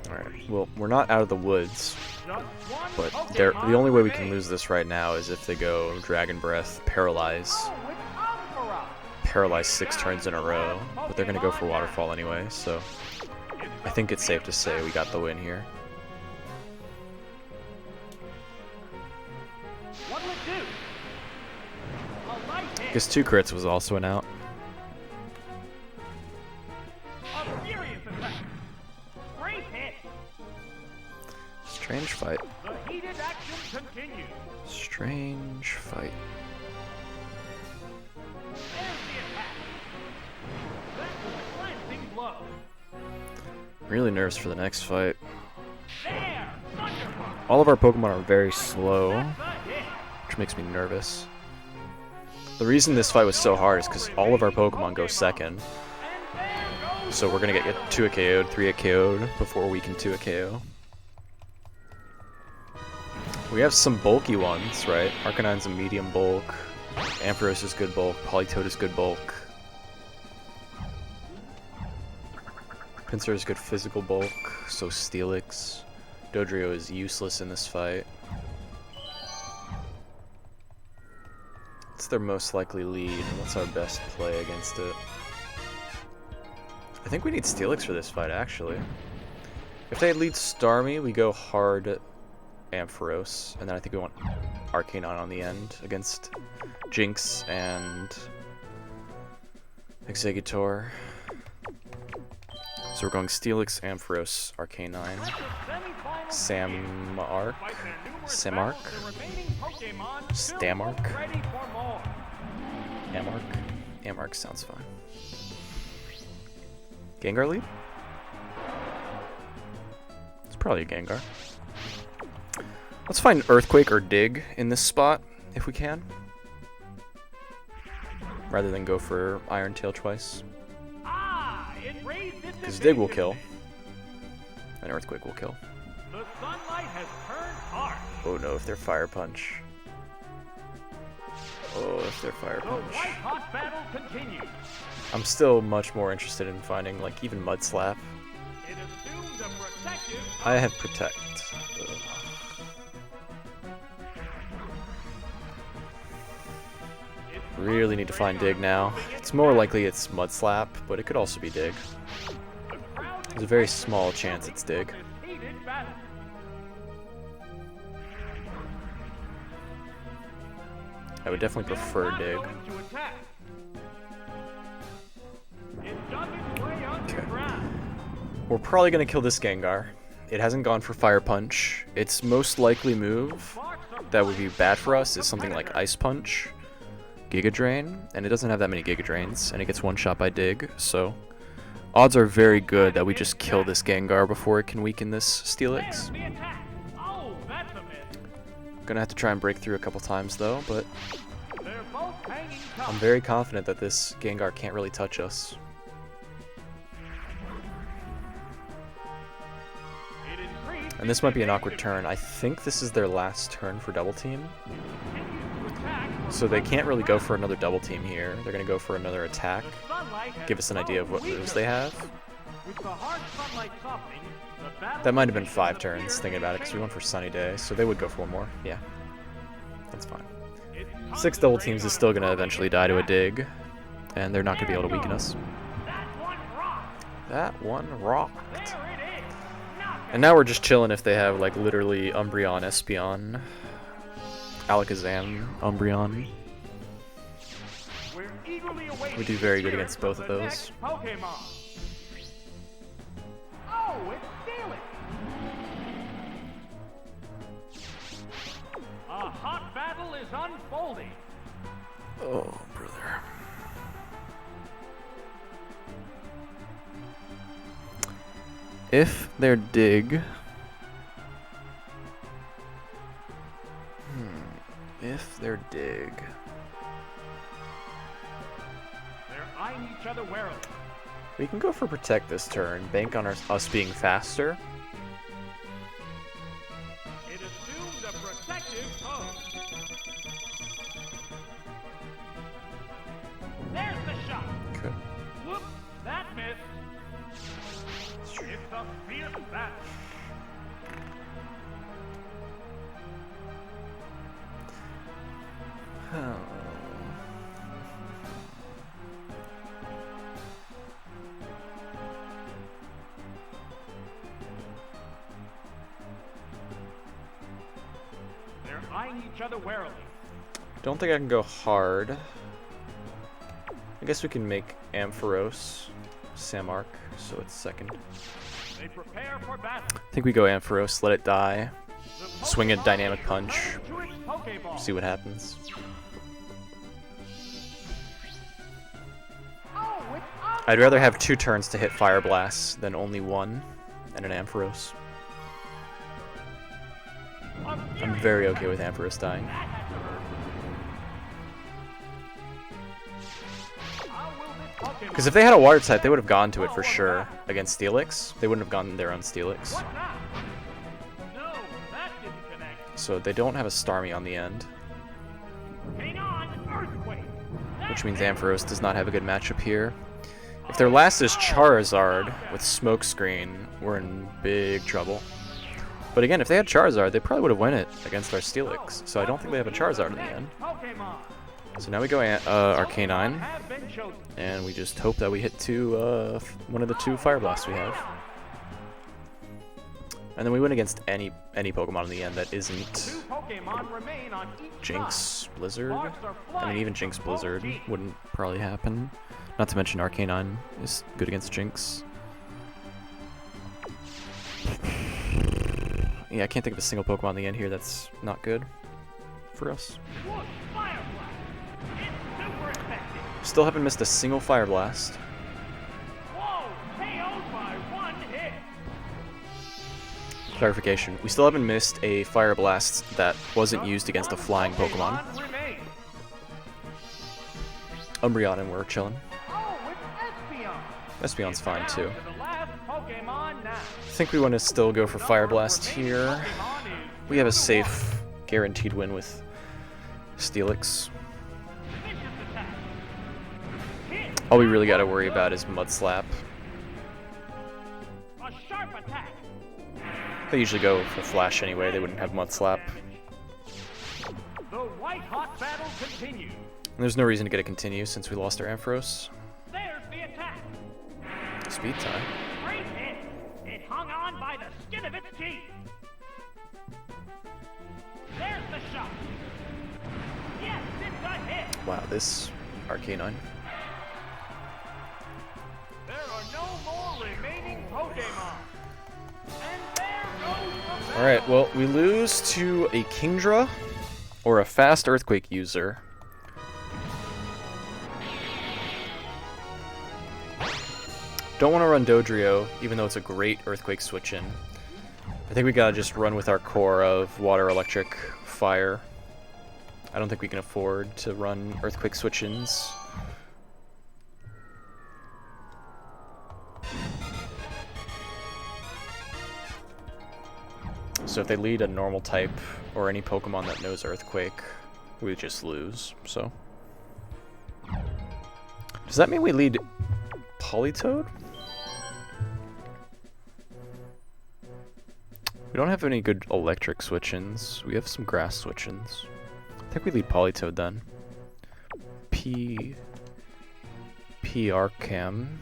Alright, well, we're not out of the woods, Just one but Pokemon the only way we can remains. lose this right now is if they go Dragon Breath, Paralyze. Oh, it's Ampharos. Paralyze 6 turns in a row, but they're gonna go for Waterfall anyway, so I think it's safe to say we got the win here. What'll it do? A light hit. I guess 2 crits was also an out. A furious attack. Great hit. Strange fight. The heated action continues. Strange fight. There's the attack. That was a glancing blow. Really nervous for the next fight. There! Thunderbolt. All of our Pokemon are very slow, That's a hit. which makes me nervous. The reason this fight was so hard is because all of our Pokemon go second, And there goes so we're gonna get 2 a KO'd, 3 a KO'd before we can 2 a KO. We have some bulky ones, right? Arcanine's a medium bulk, Ampharos is good bulk, Politoed is good bulk. Pinsir is good physical bulk, so Steelix. Dodrio is useless in this fight. It's their most likely lead. What's our best play against it? I think we need Steelix for this fight, actually. If they lead Starmie, we go hard Ampharos, and then I think we want Arcanine on the end against Jinx and Exeggutor. So we're going Steelix, Ampharos, Arcanine, Samark, Samark, Stamark, Amark. Amark sounds fine. Gengar lead? It's probably a Gengar. Let's find Earthquake or Dig in this spot, if we can. Rather than go for Iron Tail twice. Because Dig will kill. And Earthquake will kill. The sunlight has turned harsh. Oh no, if they're Fire Punch. Oh, if they're Fire The Punch. white-hot battle continues. I'm still much more interested in finding, like, even Mud Slap. It assumes a protective. I have Protect. Ugh. Really need to find Dig now. It's more likely it's Mud Slap, but it could also be Dig. There's a very small chance it's Dig. Heated battle. I would definitely prefer Not Dig. going to attack. It dug its way underground. We're probably going to kill this Gengar. It hasn't gone for Fire Punch. Its most likely move that would be bad for us is something like Ice Punch, Giga Drain, and it doesn't have that many Giga Drains, and it gets one shot by Dig, so odds are very good that we just kill this Gengar before it can weaken this Steelix. There's the attack. Oh, that's a miss. Gonna have to try and break through a couple times though, but They're both hanging tough. I'm very confident that this Gengar can't really touch us. It increased And this might be an awkward turn. I think this is their last turn for Double Team. continues to attack. So they can't really go for another Double Team here. They're gonna go for another attack. The sunlight has Give us an idea of what grown moves they weaker. have. With the hard sunlight softening, the battle That might have been conditions 5 appear turns, to thinking be about it, because we went for Sunny Day, so they would go for one more. Yeah. That's fine. It's 6 Double concentrating Teams is on still gonna avoiding eventually die to a attack. Dig, and they're not gonna be able to weaken us. That one rocked. That one rocked. There it is. Knock And now we're just chilling if they have, like, literally Umbreon, Espeon. Alakazam, Umbreon. We're eagerly awaiting We do very good the against both of appearance those. the next Pokemon. Oh, it's Steelix! A hot battle is unfolding. Oh, brother. If they're dig... If they're dig... They're eyeing each other warily. We can go for protect this turn, bank on us being faster. It assumes a protective pose. There's the shot. Okay. Whoops, that missed. It's a fierce battle. They're eyeing each other warily. Don't think I can go hard. I guess we can make Ampharos Samark, so it's second. They prepare for battle. I think we go Ampharos, let it die, The swing a Pokeball dynamic is punch, turned to its Pokeball. see what happens. Oh, it's I'd rather have 2 turns to hit Fire Blast than only 1 and an Ampharos. I'm very okay with Ampharos dying. Because if they had a water type, they would have gone to it for sure against Steelix. They wouldn't have gone there on Steelix. What now? No, that didn't connect. So they don't have a Starmie on the end, Hang on, Earthquake. which means Ampharos does not have a good matchup here. If their last is Charizard with Smokescreen, we're in big trouble. But again, if they had Charizard, they probably would have won it against our Steelix. So I don't think they have a Charizard in the end. Pokemon So now we go Arcanine, have been chosen. and we just hope that we hit one of the 2 Fire Blasts we have. And then we win against any Pokemon in the end that isn't 2 Pokemon remain on each Jinx Blizzard. Sparks are I mean, flying even Jinx from both Blizzard teams. wouldn't probably happen. Not to mention Arcanine is good against Jinx. Yeah, I can't think of a single Pokemon in the end here that's not good for us. Wood Fire Blast. It's super effective. Still haven't missed a single Fire Blast. Whoa, KO'd by 1 hit. Clarification, we still haven't missed a Fire Blast that wasn't used against a flying Pokemon. Remains. Umbreon and we're chilling. Oh, it's Espeon. Espeon's fine Down too. to the last Pokemon now. I think we want to still go for Fire Blast here. We have a safe, guaranteed win with Steelix. Vicious attack. Hit. All we really got to worry about is Mud Slap. A sharp attack. They usually go for Flash anyway, they wouldn't have Mud Slap. The white hot battle continues. And there's no reason to get a continue since we lost our Ampharos. There's the attack. Speed time. Great hit. It hung on by the skin of its teeth. There's the shot. Yes, it's a hit. Wow, this Arcanine. There are no more remaining Pokemon. And there goes the battle. Alright, well, we lose to a Kingdra or a fast Earthquake user. Don't want to run Dodrio, even though it's a great Earthquake switch-in. I think we gotta just run with our core of Water, Electric, Fire. I don't think we can afford to run Earthquake switch-ins. So if they lead a normal type or any Pokemon that knows Earthquake, we just lose, so. Does that mean we lead Politoed? We don't have any good electric switch-ins. We have some grass switch-ins. I think we lead Politoed then. Parkam.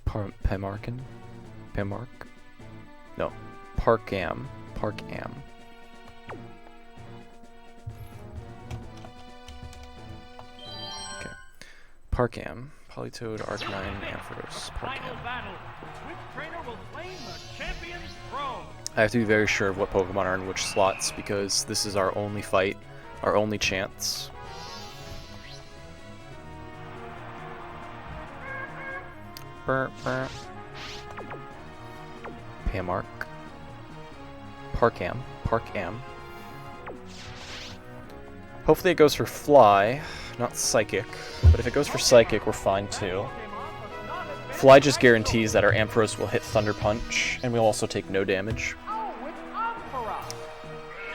Pemarkin? Pemark? No. Parkam. Parkam. Parkam. Politoed, Arcanine, Ampharos, Final Parkam. battle. Which trainer will claim the champion's throne? I have to be very sure of what Pokemon are in which slots because this is our only fight, our only chance. Burr, burr. Pamark. Parkam. Parkam. Hopefully it goes for Fly, not Psychic. But if it goes for Psychic, we're fine too. Fly just guarantees that our Ampharos will hit Thunder Punch, and we'll also take no damage.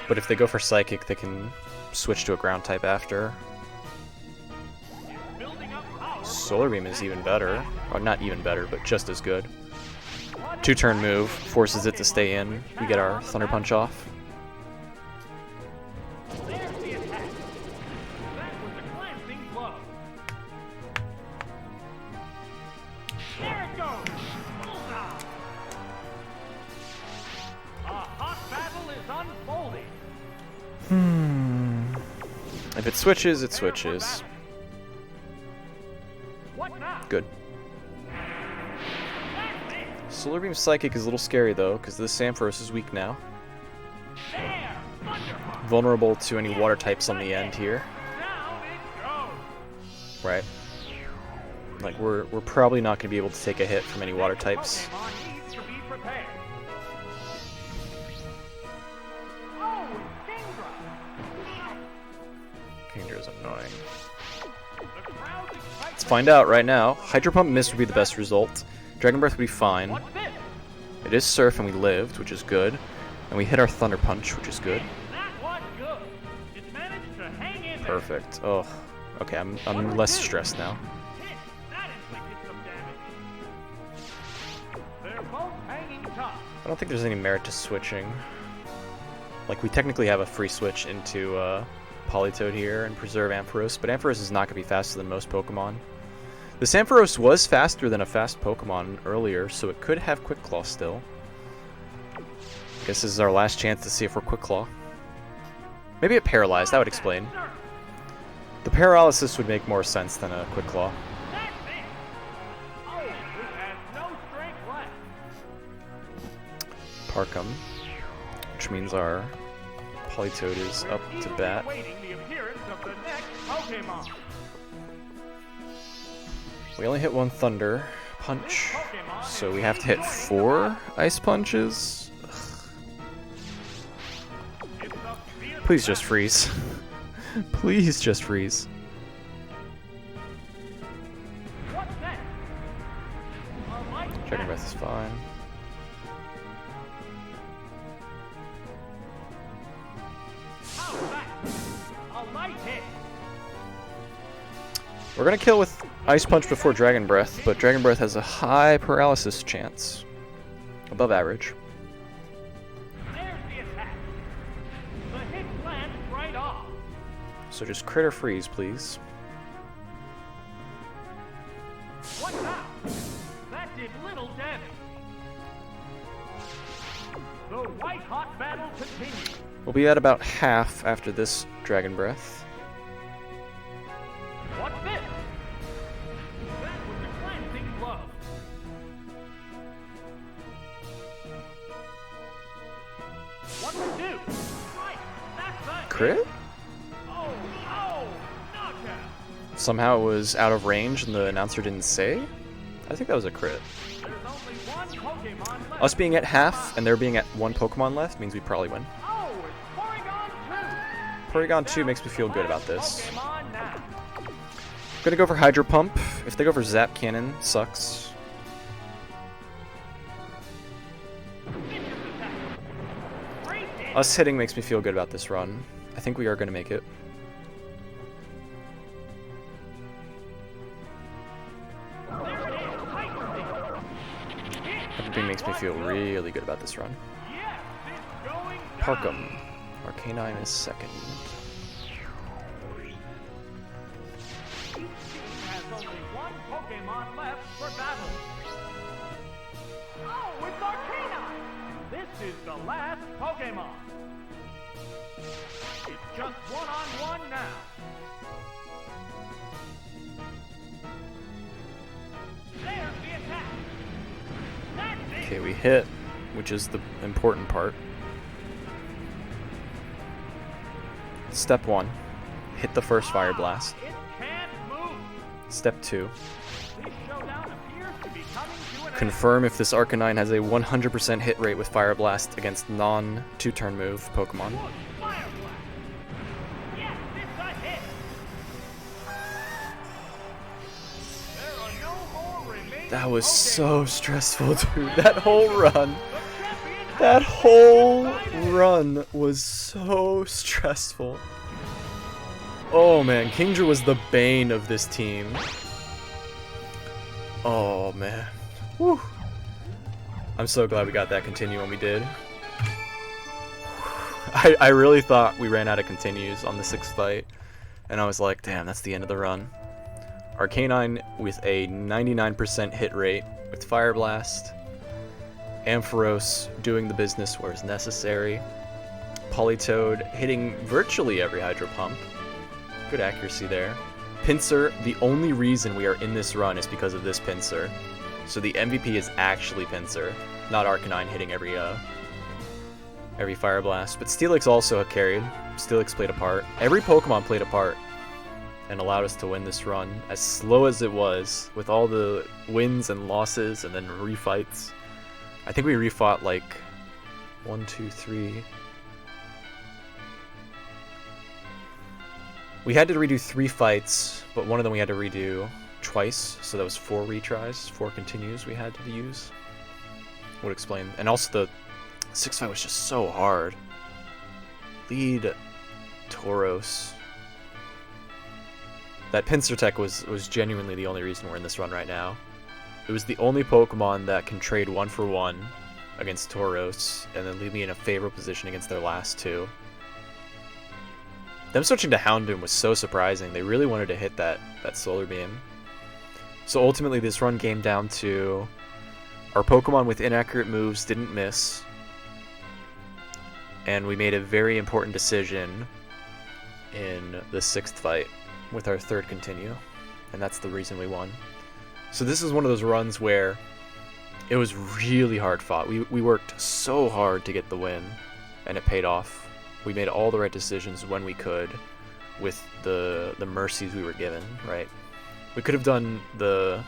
But if they go for Psychic, they can switch to a Ground type after. Solar Beam is even better. Or not even better, but just as good. 2-turn move, forces it to stay in. We get our Thunder Punch off. If it switches, it switches. Good. Solar Beam Psychic is a little scary though, because this Ampharos is weak now. Vulnerable to any water types on the end here. Right. Like we're probably not going to be able to take a hit from any water types. Kindra's annoying. Let's find out right now. Hydro Pump Mist would be the best result. Dragon Breath would be fine. It is Surf and we lived, which is good. And we hit our Thunder Punch, which is good. Perfect. Oh, okay. I'm less stressed now. I don't think there's any merit to switching. Like we technically have a free switch into Politoed here and preserve Ampharos, but Ampharos is not going to be faster than most Pokemon. This Ampharos was faster than a fast Pokemon earlier, so it could have Quick Claw still. Guess this is our last chance to see if we're Quick Claw. Maybe it paralyzed, that would explain. The paralysis would make more sense than a Quick Claw. Parkam, which means our Politoed is up to bat. We only hit one Thunder Punch, so we have to hit 4 Ice Punches. Ugh. Please just freeze. Please just freeze. Dragon Breath is fine. We're gonna kill with Ice Punch before Dragon Breath, but Dragon Breath has a high paralysis chance. Above average. There's the attack. The hit lands right off. So just crit or freeze, please. What now? That did little damage. The white-hot battle continues. We'll be at about half after this Dragon Breath. What's this? That was a cleansing blow. What to do? Right, that's the Crit? Oh, knockout. Somehow it was out of range and the announcer didn't say? I think that was a crit. There's only one Pokemon left. Us being at half and there being at 1 Pokemon left means we probably win. Oh, it's Porygon 2. Porygon 2 makes me feel good about this. Pokemon now. Gonna go for Hydro Pump. If they go for Zap Cannon, sucks. Us hitting makes me feel good about this run. I think we are gonna make it. Everything makes me feel really good about this run. Yes, it's going down. Parkam. Arcanine is second. Each team has only one Pokemon left for battle. Oh, it's Arcanine! This is the last Pokemon. It's just one-on-one now. Okay, we hit, which is the important part. Step 1, hit the first Fire Blast. It can't move. Step 2, This showdown appears to be coming to an end. confirm if this Arcanine has a 100% hit rate with Fire Blast against non-2-turn move Pokemon. Look, Fire Blast. Yes, it's a hit. There are no more remaining That was Pokemon. so stressful, dude. That whole run. The champion has That been whole decided. run was so stressful. Oh man, Kingdra was the bane of this team. Oh man. Whew. I'm so glad we got that continue when we did. I really thought we ran out of continues on the 6th fight, and I was like, damn, that's the end of the run. Arcanine with a 99% hit rate with Fire Blast. Ampharos doing the business where it's necessary. Politoed hitting virtually every Hydro Pump. Good accuracy there. Pinsir, the only reason we are in this run is because of this Pinsir. So the MVP is actually Pinsir, not Arcanine hitting every Fire Blast. But Steelix also carried. Steelix played a part. Every Pokemon played a part and allowed us to win this run. As slow as it was, with all the wins and losses and then refights. I think we refought like 1, 2, 3. We had to redo 3 fights, but one of them we had to redo twice, so that was 4 retries, 4 continues we had to use. Would explain. And also the 6th fight was just so hard. Lead Tauros. That Pinsir Tech was genuinely the only reason we're in this run right now. It was the only Pokemon that can trade 1-for-1 against Tauros and then leave me in a favorable position against their last 2. Them switching to Houndoom was so surprising. They really wanted to hit that Solar Beam. So ultimately this run came down to our Pokemon with inaccurate moves didn't miss. And we made a very important decision in the 6th fight with our 3rd continue. And that's the reason we won. So this is one of those runs where it was really hard fought. We worked so hard to get the win, and it paid off. We made all the right decisions when we could with the mercies we were given, right? We could have done the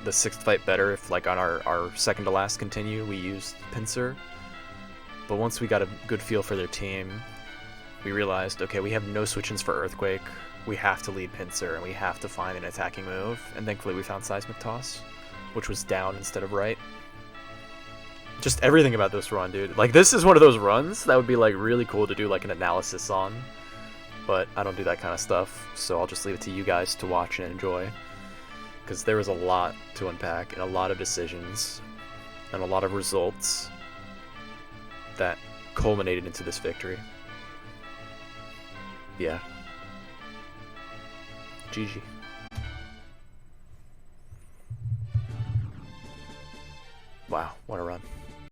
6th fight better if, like, on our second to last continue, we used Pinsir. But once we got a good feel for their team, we realized, okay, we have no switch-ins for Earthquake. We have to lead Pinsir, and we have to find an attacking move. And thankfully we found Seismic Toss, which was down instead of right. Just everything about this run, dude. Like, this is one of those runs that would be, like, really cool to do, like, an analysis on. But I don't do that kind of stuff, so I'll just leave it to you guys to watch and enjoy. Because there was a lot to unpack, and a lot of decisions, and a lot of results that culminated into this victory. Yeah. GG. Wow, what a run.